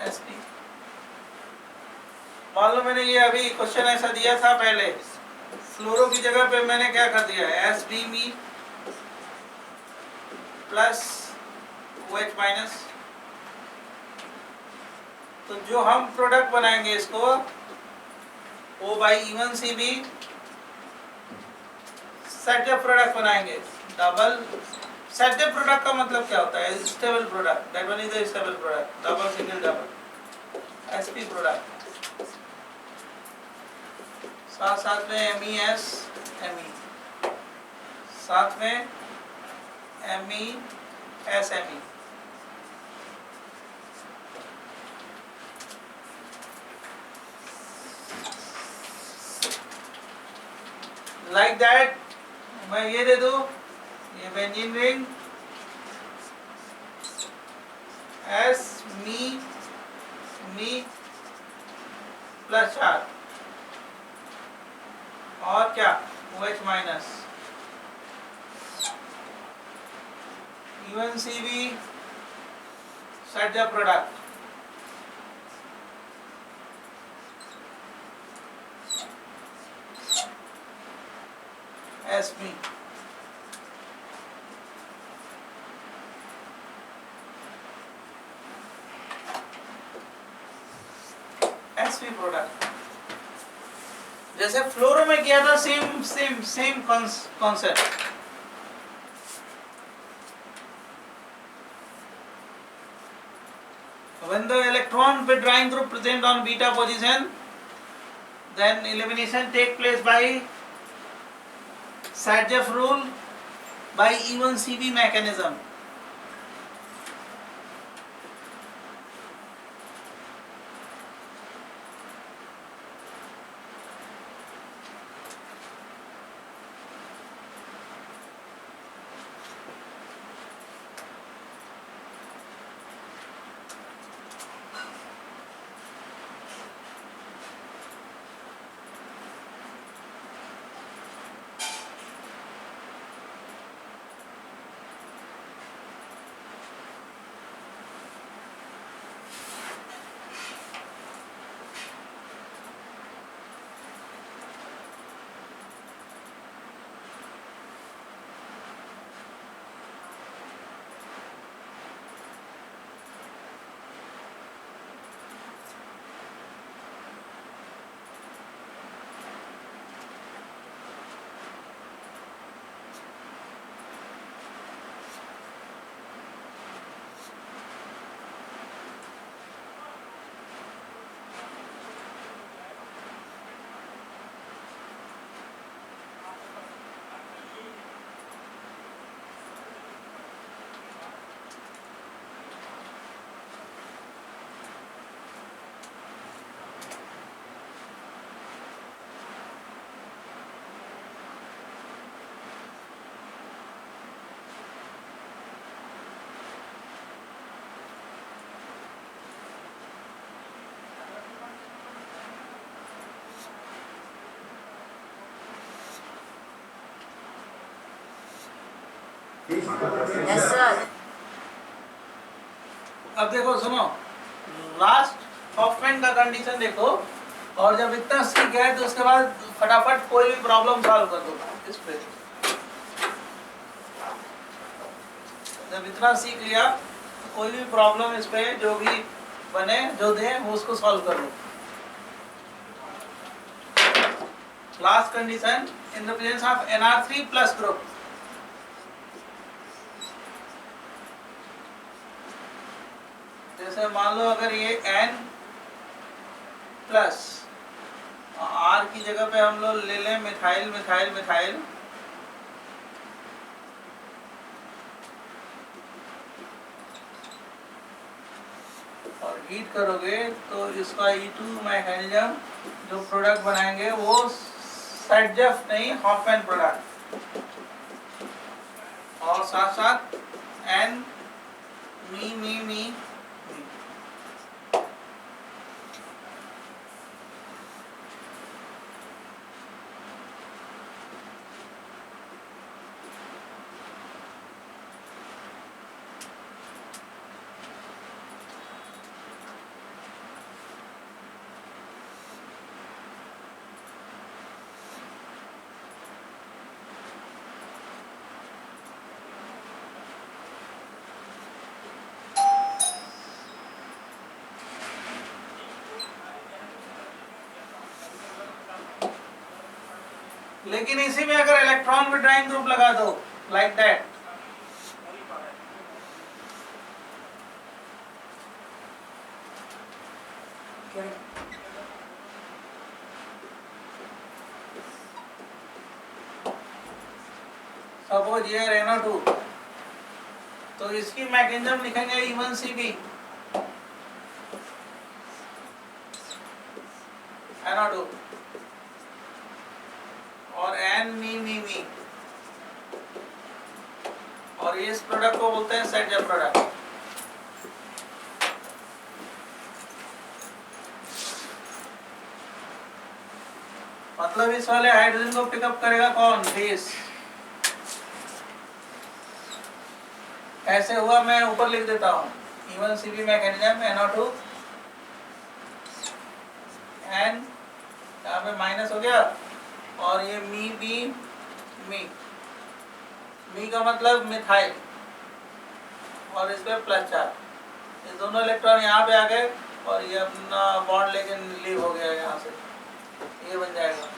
[SPEAKER 1] SP। मान लो मैंने ये अभी क्वेश्चन ऐसा दिया था पहले, फ्लोरो की जगह पे मैंने क्या कर दिया, SBme प्लस OH माइनस। तो जो हम प्रोडक्ट बनाएंगे इसको O by E1CB setup product बनाएंगे। डबल सेटअप प्रोडक्ट का मतलब क्या होता है, stable product, that one is the stable product, double single double SP product. साथ साथ में MES ME, साथ में ME SME। लाइक दैट मैं ये दे दूं, ये बेंजीन रिंग एस मी प्लस चार और क्या OH minus, E1CB setup product, SP product. जैसे फ्लोरो में किया था, same concept. When the electron withdrawing group present on beta position, then elimination take place by Sargef rule by E1CB mechanism.
[SPEAKER 5] Yes, sir.
[SPEAKER 1] अब देखो सुनो, लास्ट हॉफमैन का कंडीशन देखो, और जब इतना सीख गए तो उसके बाद फटाफट कोई भी प्रॉब्लम सॉल्व कर दो इस पे। जब इतना सीख लिया तो कोई भी प्रॉब्लम इस पे जो भी बने जो दे वो उसको सॉल्व कर लो। Last condition in the presence of NR3 plus group. जैसे मान लो अगर ये N प्लस आर की जगह पे हम लोग ले लें मिथाइल मिथाइल मिथाइल, और हीट करोगे तो इसका E2 मैकेनिज्म जो प्रोडक्ट बनाएंगे वो सेटजेफ नहीं हॉफमैन प्रोडक्ट, और साथ साथ एन मी। लेकिन इसी में अगर इलेक्ट्रॉन विड्राइंग ग्रुप लगा दो लाइक दैट, सपोज ये NO2, तो इसकी मैकेनिज्म लिखेंगे E1CB NO2 और N मी, और इस प्रोडक्ट को बोलते हैं सेटजेफ प्रोडक्ट। मतलब इस वाले हाइड्रोजन को पिकअप करेगा कौन? बेस। ऐसे हुआ, मैं ऊपर लिख देता हूँ E1CB मैकेनिज्म NO2 N, यहाँ पे माइनस हो गया, और ये मी का मतलब मिथाइल, और इस पे प्लस चार्ज, ये दोनों इलेक्ट्रॉन यहाँ पे आ गए और ये अपना बॉन्ड लेके लीव हो गया यहाँ से, ये बन जाएगा।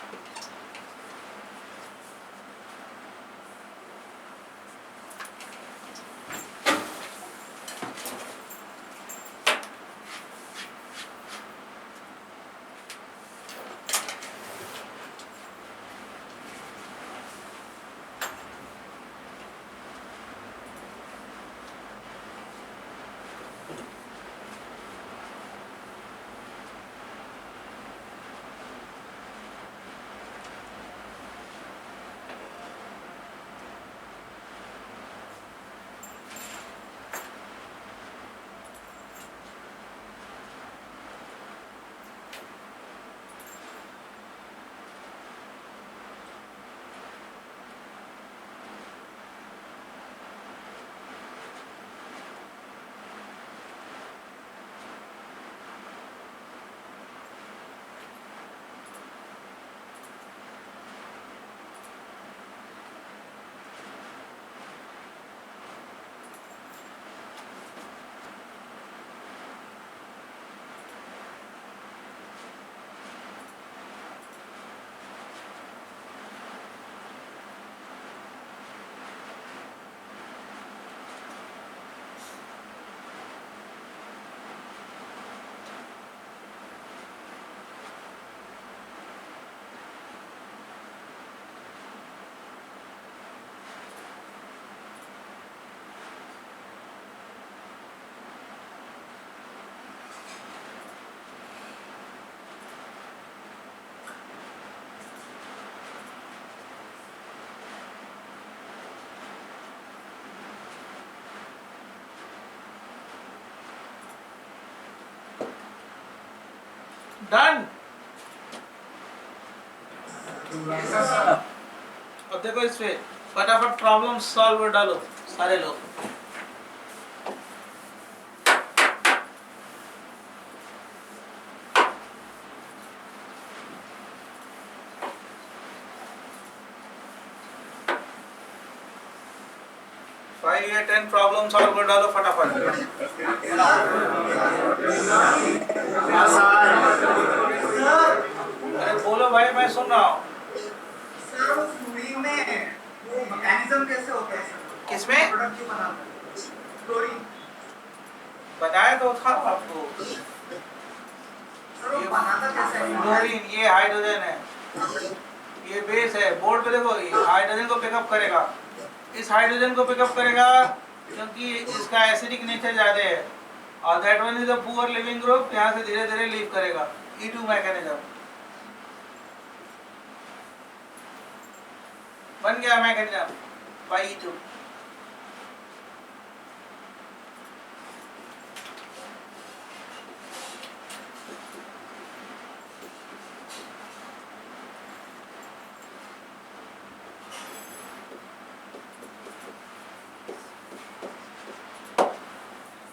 [SPEAKER 1] डन। अब देखो इस पे फटाफट प्रॉब्लम सॉल्व डालो सारे लोग। फाइव या 10 प्रॉब्लम सॉल्व कर डालो फटाफट। अरे बोलो भाई, मैं सुन रहा हूँ।
[SPEAKER 4] सर उस मूवी में वो मैकेनिज्म कैसे होता है सर?
[SPEAKER 1] किसमें?
[SPEAKER 4] प्रोडक्ट क्यों बनाते हैं? स्टोरी
[SPEAKER 1] बताया तो था आपको।
[SPEAKER 4] सर वो बनाता कैसे है?
[SPEAKER 1] फ्लोरीन, ये हाइड्रोजन है, ये बेस है। बोर्ड पे देखो, ये हाइड्रोजन को पिकअप करेगा, इस हाइड्रोजन को पिकअप करेगा क्योंकि इसका एसिडिक नेचर ज्यादा है, और that one is a poor leaving group, यहाँ से धीरे धीरे लीव करेगा। E2 मैकेनिज्म बन गया, मैकेनिज्म बाई E2।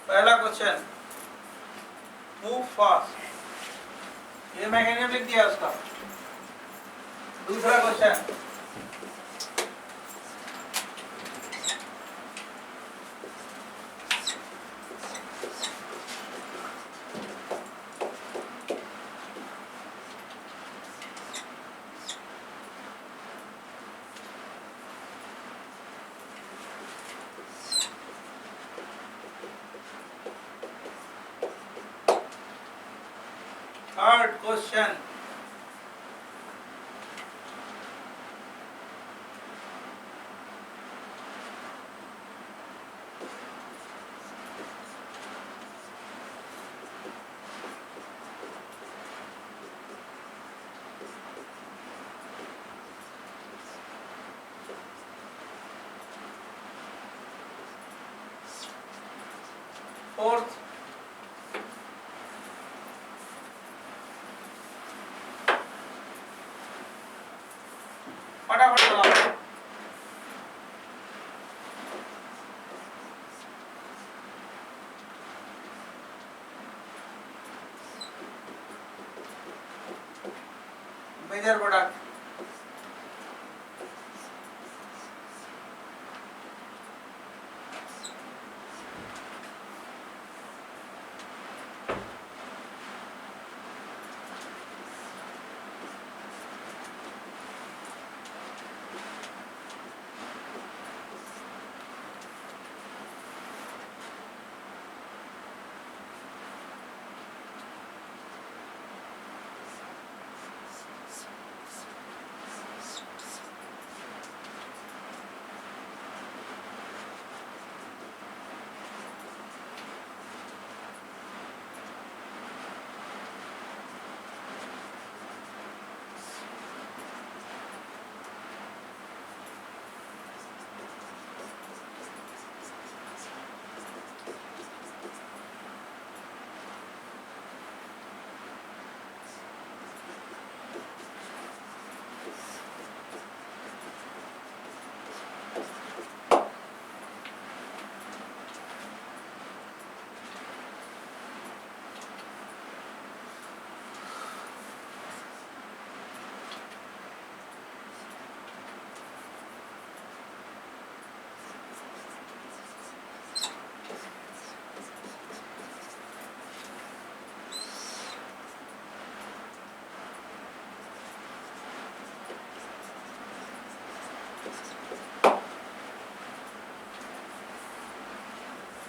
[SPEAKER 1] पहला क्वेश्चन, मूव फास्ट, ये मैकेनिज्म लिख दिया उसका। दूसरा क्वेश्चन, थर्ड क्वेश्चन, फोर्थ, फटाफट लगाओ। मेजर प्रोडक्ट,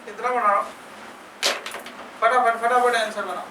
[SPEAKER 1] कितना बनाओ, फटाफट फटाफट आंसर बनाओ।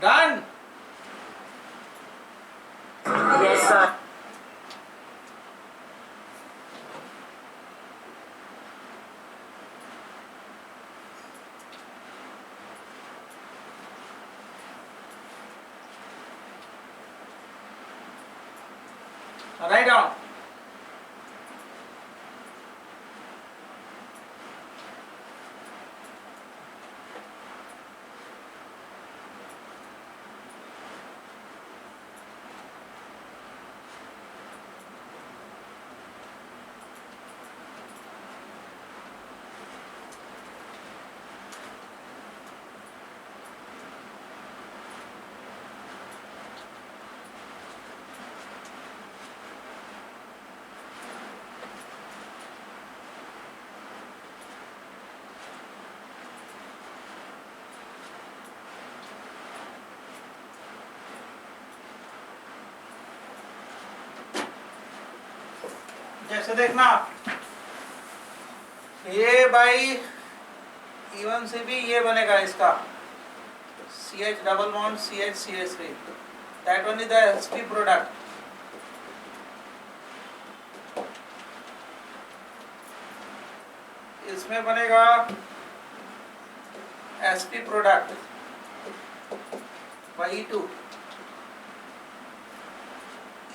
[SPEAKER 1] Done.
[SPEAKER 2] Yes, sir.
[SPEAKER 1] Write down. जैसे देखना ये बाई इवन से भी ये बनेगा इसका CH double bond CH CH3, that one is the sp product. इसमें बनेगा sp प्रोडक्ट बाई E2,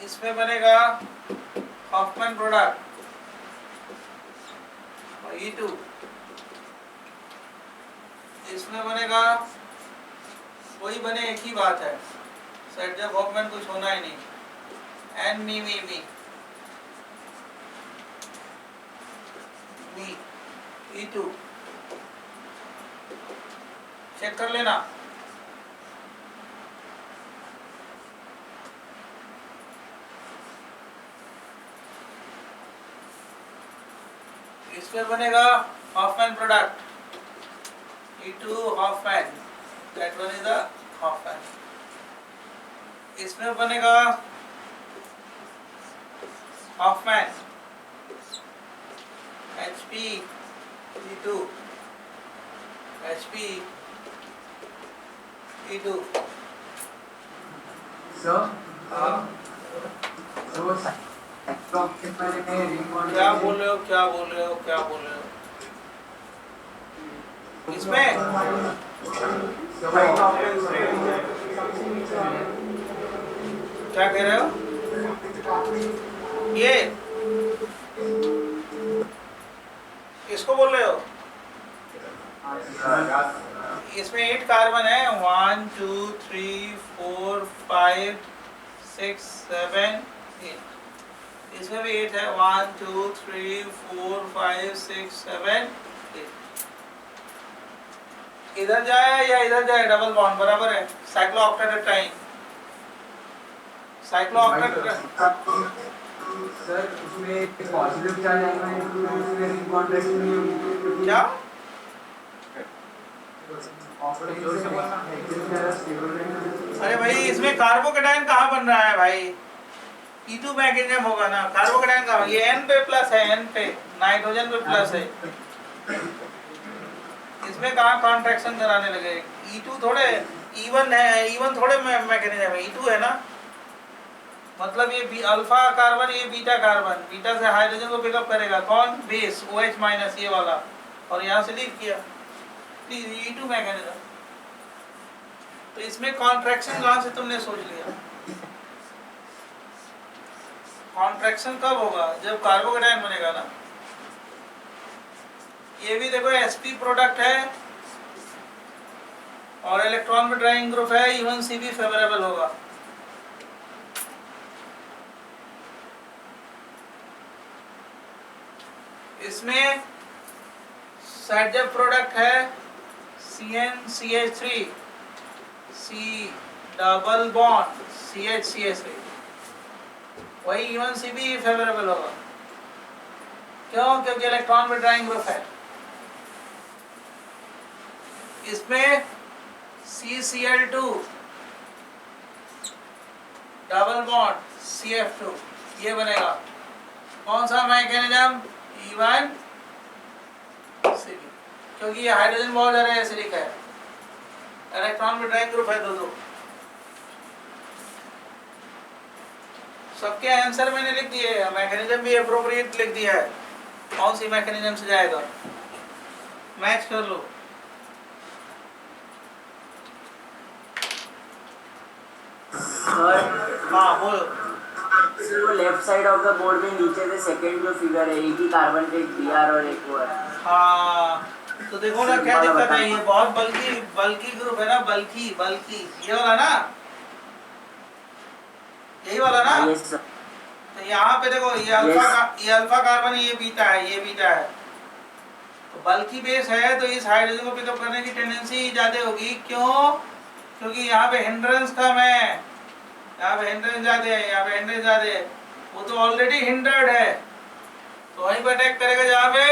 [SPEAKER 1] इसमें बनेगा हॉफमैन प्रोडक्ट E2, इसमें बनेगा वही बने, एक ही बात है, सेट जब हॉफमैन कुछ होना ही नहीं, एन मी E2 चेक कर लेना। इसमें बनेगा Hofmann product E2 Hofmann, that one is the Hofmann. इसमें बनेगा Hoffmann HP E2 HP E2। क्या बोल रहे हो इसमें क्या कह रहे हो? ये इसको बोल रहे हो? इसमें 8 कार्बन है, 1 2 3 4 5 6 7 8। इसमें भी 8 है, 1 2 3 4 5 6 7 8। इधर जाए या इधर जाए डबल बॉन्ड बराबर है, साइक्लोऑक्टेट्राइन।
[SPEAKER 6] सर उसमें पॉजिटिव चार्ज आएगा उसमें कॉन्ट्रैक्ट नहीं
[SPEAKER 1] क्या? अरे भाई इसमें कार्बोकेटाइन कहाँ बन रहा है भाई? E2 मैग्नीशियम होगा ना, कार्बोकेटाइन कहाँ? ये N पे प्लस है, N पे नाइट्रोजन पे प्लस है, इसमें कहाँ कॉन्ट्रैक्शन कराने लगे? E2 थोड़े E1 है, E1 थोड़े मैग्नीशियम है, E2 है ना। मतलब ये अल्फा कार्बन, ये बीटा कार्बन, बीटा से हाइड्रोजन को पिकअप करेगा कौन? बेस OH माइनस ये वाला, और यहाँ से लीव किया, E2 मैग्नीशियम। तो इसमें कॉन्ट्रैक्शन कहाँ से तुमने सोच लिया? कॉन्ट्रैक्शन कब होगा? जब कार्बोकेटाइन बनेगा ना। ये भी देखो sp प्रोडक्ट है और इलेक्ट्रॉन में ड्राइंग ग्रुप है, इवन सी भी फेवरेबल होगा। इसमें सेटजब प्रोडक्ट है CnCH3 C double bond CH वही इवन सी भी फेवरेबल होगा। क्यों? क्योंकि इलेक्ट्रॉन में ड्राइंग ग्रुप है। इसमें CCl2 डबल बॉन्ड CF2 ये बनेगा। कौन सा मैकेनिज्म? E1 CB, क्योंकि ये हाइड्रोजन बहुत ज्यादा एसिडिक है, इलेक्ट्रॉन में ड्राइंग ग्रुप है दो। सबके आंसर मैंने लिख दिए, मैकेनिज्म भी अप्रोप्रिएट लिख दिया है। कौन सी मैकेनिज्म से जाएगा मैच कर लो। हाँ बोलो।
[SPEAKER 2] सर वो left side of the board में नीचे से सेकंड जो फिगर है, एक ही कार्बन पे एक Br और एक वो है।
[SPEAKER 1] हाँ तो देखो ना क्या दिक्कत है, ये बहुत बल्कि ग्रुप है ना, बल्कि ये वाला ना, यही वाला ना।
[SPEAKER 2] Yes sir.
[SPEAKER 1] तो यहाँ पे देखो ये अल्फा कार्बन, ये बीटा है, तो बल्कि बेस है तो इस हाइड्रोजन को पिकअप करने की टेंडेंसी ज्यादा होगी। क्यों? क्योंकि यहाँ पे हिंड्रेंस कम है, यहाँ पे हिंड्रेंस ज्यादा है, वो तो ऑलरेडी हिंडर्ड है, तो वहीं पर अटैक करेगा जहाँ पे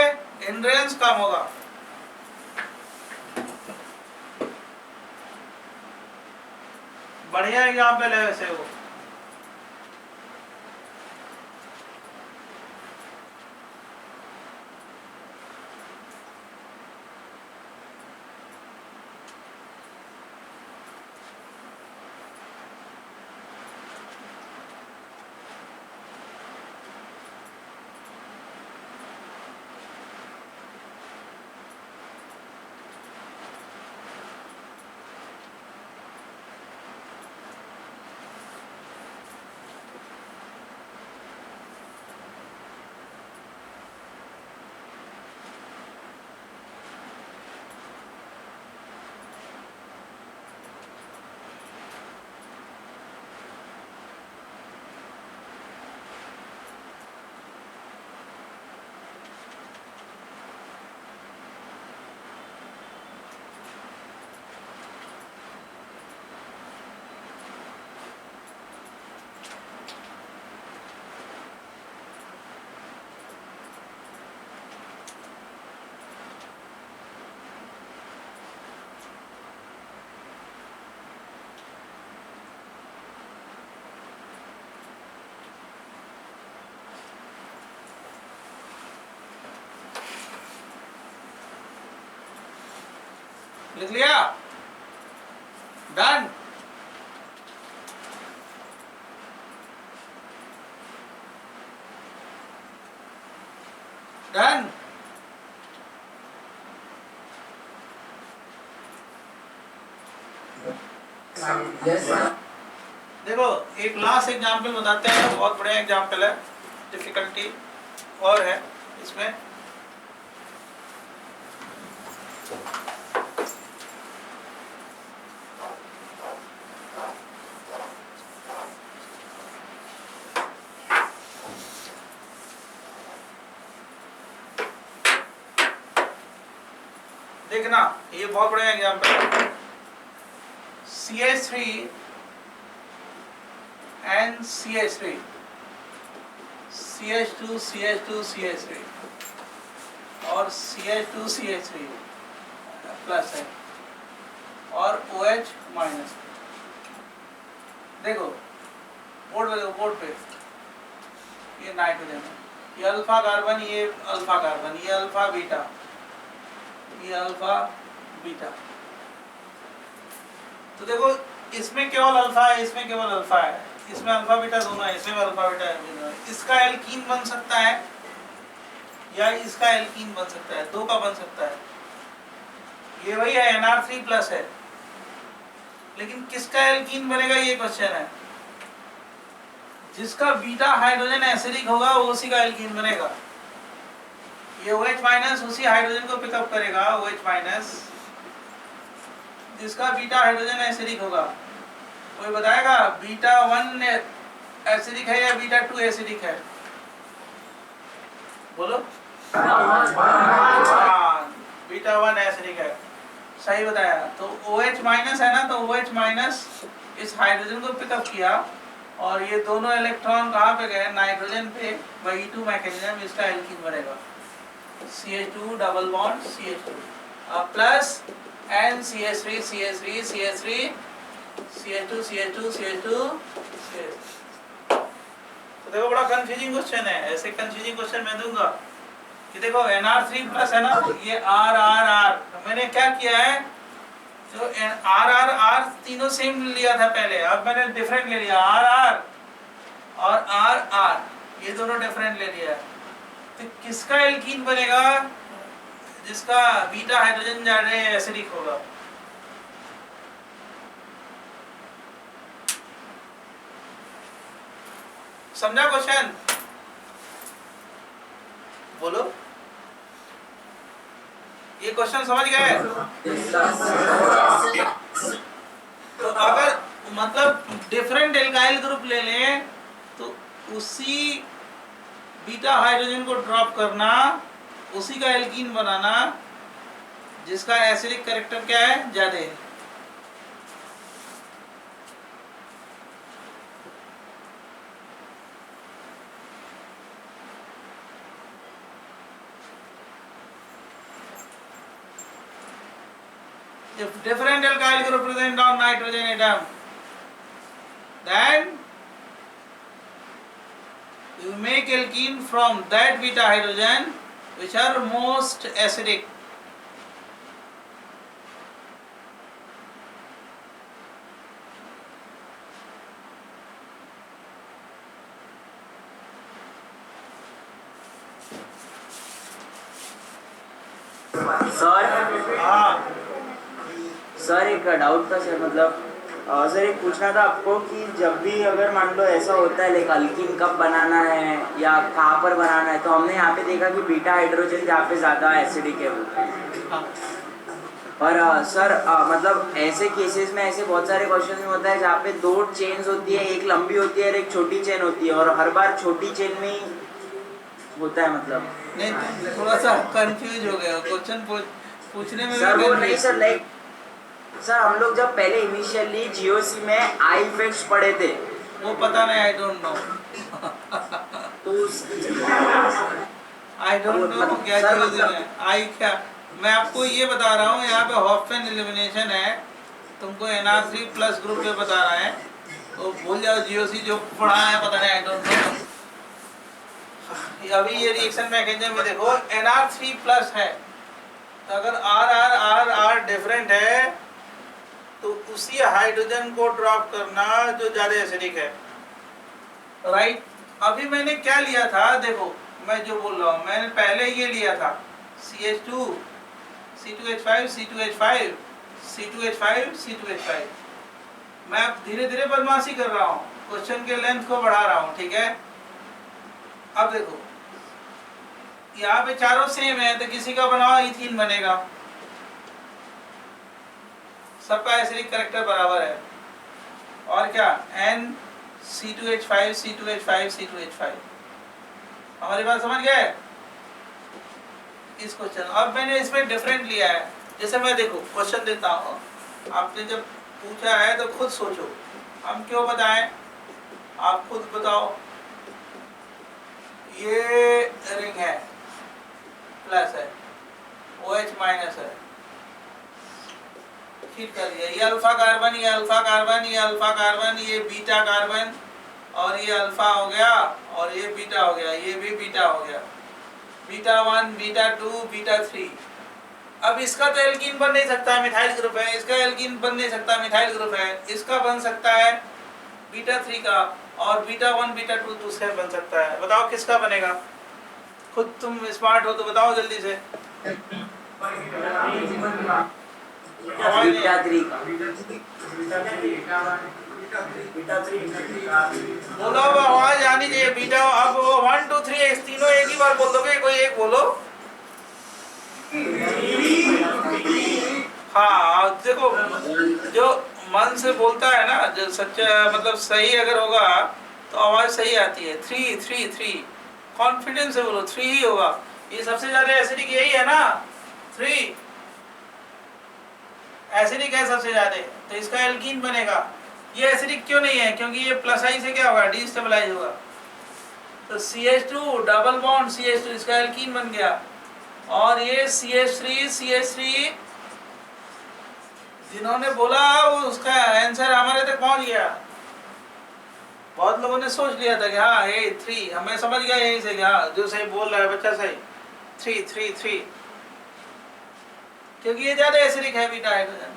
[SPEAKER 1] हिंड्रेंस कम होगा। बढ़िया एग्जाम्पल है वैसे वो। लिख लिया? डन। डन।
[SPEAKER 6] Yes sir.
[SPEAKER 1] देखो एक लास्ट एग्जाम्पल बताते हैं, बहुत बढ़िया एग्जाम्पल है, डिफिकल्टी और है इसमें। देखना ये बहुत बढ़िया एग्जाम्पल है। CH3 and CH3, CH2 CH2 CH3 और CH2 प्लस है और OH माइनस। देखो बोर्ड पे ये नाइट्रोजन है, ये अल्फा कार्बन, ये अल्फा कार्बन, ये अल्फा बीटा, ये अल्फा बीटा। तो देखो इसमें केवल अल्फा है, इसमें केवल अल्फा है, इसमें अल्फा बीटा दोनों है, इसमें अल्फा बीटा है। इसका एल्कीन बन सकता है या इसका एल्कीन बन सकता है, दो का बन सकता है। ये वही है NR3 प्लस है, लेकिन किसका एल्कीन बनेगा ये क्वेश्चन है। जिसका बीटा हाइड्रोजन एसिडिक होगा वो उसी का एल्कीन बनेगा। ये OH माइनस उसी हाइड्रोजन को पिकअप करेगा, OH माइनस, जिसका बीटा हाइड्रोजन एसिडिक होगा। कोई बताएगा बीटा 1 एसिडिक है या बीटा 2 एसिडिक है? बोलो। बीटा 1 एसिडिक है, सही बताया। तो OH माइनस है ना, तो OH माइनस इस हाइड्रोजन को पिकअप किया और ये दोनों इलेक्ट्रॉन कहाँ पे गए? नाइट्रोजन पे। वही E2 मैकेनिज्म, इसका एल्कीन बनेगा CH2 double bond CH2 plus and CH3 CH3 CH3 CH2 CH2 CH2 CH। तो देखो बड़ा कंफ्यूजिंग क्वेश्चन है। ऐसे कंफ्यूजिंग क्वेश्चन मैं दूंगा कि देखो NR3 प्लस है ना, ये R तो मैंने क्या किया है, जो R तीनों सेम लिया था पहले, अब मैंने डिफरेंट ले लिया, R और R ये दोनों डिफरेंट ले लिया। तो किसका एल्कीन बनेगा? जिसका बीटा हाइड्रोजन जा रहे एसिडिक होगा। समझा क्वेश्चन? बोलो, ये क्वेश्चन समझ गए? तो अगर मतलब डिफरेंट एल्काइल ग्रुप ले लें तो उसी बीटा हाइड्रोजन को ड्रॉप करना, उसी का एल्कीन बनाना जिसका एसिडिक कैरेक्टर क्या है, ज्यादा है। If different alkyl group present on nitrogen atom, then you make alkene from that beta hydrogen which are most acidic.
[SPEAKER 2] Sir
[SPEAKER 1] हाँ,
[SPEAKER 2] सर एक डाउट था सर, मतलब सर एक पूछना था आपको कि जब भी अगर मान लो ऐसा होता है लाइक अल्कीन कब बनाना है या कहाँ पर बनाना है, तो हमने यहाँ पे देखा कि बीटा हाइड्रोजन जहाँ पे ज़्यादा एसिडिक है वो।
[SPEAKER 1] हाँ।
[SPEAKER 2] और सर मतलब ऐसे केसेस में ऐसे बहुत सारे क्वेश्चन में होता है जहाँ पे दो चेन्स होती है, एक लंबी होती है और एक छोटी चेन होती है, और हर बार छोटी चेन में ही होता है मतलब।
[SPEAKER 1] नहीं, तुम थोड़ा सा कंफ्यूज हो गए हो क्वेश्चन पूछने में।
[SPEAKER 2] सर
[SPEAKER 1] भी
[SPEAKER 2] वो
[SPEAKER 1] confuse-
[SPEAKER 2] नहीं सर, लाइक सर हम लोग जब पहले इनिशियली जीओसी में आई इफेक्ट्स पढ़े थे,
[SPEAKER 1] वो पता नहीं, आई डोंट नो।
[SPEAKER 2] तो
[SPEAKER 1] आई डोंट नो
[SPEAKER 2] मतलब
[SPEAKER 1] क्या
[SPEAKER 2] सर
[SPEAKER 1] चीज़
[SPEAKER 2] मतलब-
[SPEAKER 1] है आई क्या। मैं आपको ये बता रहा हूँ, यहाँ पे हॉफमैन एलिमिनेशन है, तुमको NR3 प्लस ग्रुप पे बता रहा है, तो भूल जाओ जीओसी जो पढ़ा है, पता नहीं, आई डोंट नो। अभी ये रिएक्शन मैकेनिज्म में देखो, NR3 प्लस है, तो अगर R डिफरेंट है तो उसी हाइड्रोजन को ड्रॉप करना जो ज्यादा एसिडिक है, राइट। अभी मैंने क्या लिया था, देखो मैं जो बोल रहा हूँ, मैंने पहले ये लिया था CH2 C2H5 C2H5 C2H5 C2H5। मैं अब धीरे धीरे बदमाशी कर रहा हूँ, क्वेश्चन के लेंथ को बढ़ा रहा हूँ, ठीक है। अब देखो यहाँ पे चारों सेम है, तो किसी का बनाओ इथीन बनेगा, सबका एसिडिक कैरेक्टर बराबर है। और क्या, N C2H5 C2H5 C2H5। हमारी बात समझ गए इस क्वेश्चन। अब मैंने इसमें डिफरेंट लिया है, जैसे मैं देखो क्वेश्चन देता हूँ, आपने जब पूछा है तो खुद सोचो, हम क्यों बताएं, आप खुद बताओ। ये रिंग है, प्लस है, OH माइनस है, ठीक कर लिया। ये अल्फा कार्बन, ये अल्फा कार्बन, ये अल्फा कार्बन, ये बीटा कार्बन, और ये अल्फा हो गया और ये बीटा हो गया, ये भी बीटा हो गया, बीटा 1 बीटा 2 बीटा 3। अब इसका तो एल्कीन बन नहीं सकता, मिथाइल ग्रुप है, इसका एल्कीन बन नहीं सकता, मिथाइल ग्रुप है, इसका बन सकता है बीटा 3 का, और बीटा 1 बीटा 2 दूसरे बन सकता है। बताओ किसका बनेगा, खुद तुम स्मार्ट हो तो बताओ जल्दी से।
[SPEAKER 2] बीटा 3 का।
[SPEAKER 1] बोलो, अब आवाज आनी चाहिए, बीटा। अब 1 2 3 तीनों एक ही बार बोल दोगे, कोई एक बोलो। हाँ देखो, जो मन से बोलता है ना, जो सच्चा मतलब सही अगर होगा तो आवाज सही आती है। 3 3 3 कॉन्फिडेंस से बोलो, 3 ही होगा। ये सबसे ज्यादा एसिडिक यही है ना, 3 एसिडिक है सबसे ज्यादा, तो इसका एल्कीन बनेगा। ये एसिडिक क्यों नहीं है, क्योंकि ये प्लस आई से क्या होगा, डिस्टेबलाइज होगा। तो CH2 डबल बॉन्ड CH2, इसका एल्कीन बन गया। और ये CH3 जिन्होंने बोला वो उसका आंसर हमारे तक पहुंच गया। बहुत लोगों ने सोच लिया था कि हाँ ये 3, हमें समझ गया यहीं से कि हाँ जो सही बोल रहा है बच्चा सही, 3 3 3, क्योंकि ये ज्यादा एसिडिक है बीटा हाइड्रोजन।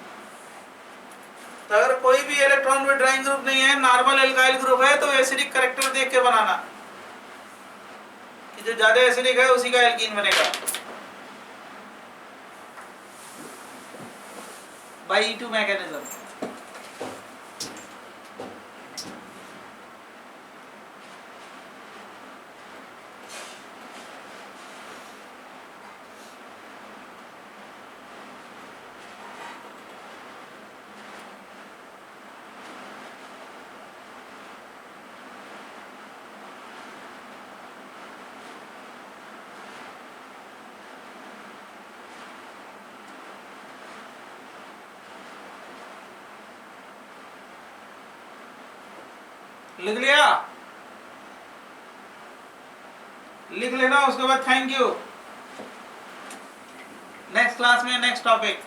[SPEAKER 1] तो अगर कोई भी इलेक्ट्रॉन विड्रॉइंग ग्रुप नहीं है, नॉर्मल एल्काइल ग्रुप है, तो एसिडिक कैरेक्टर देख के बनाना कि जो ज्यादा एसिडिक है उसी का एल्कीन बनेगा। By E2 mechanism. लिख लिया? लिख लेना, उसके बाद थैंक यू। नेक्स्ट क्लास में नेक्स्ट टॉपिक।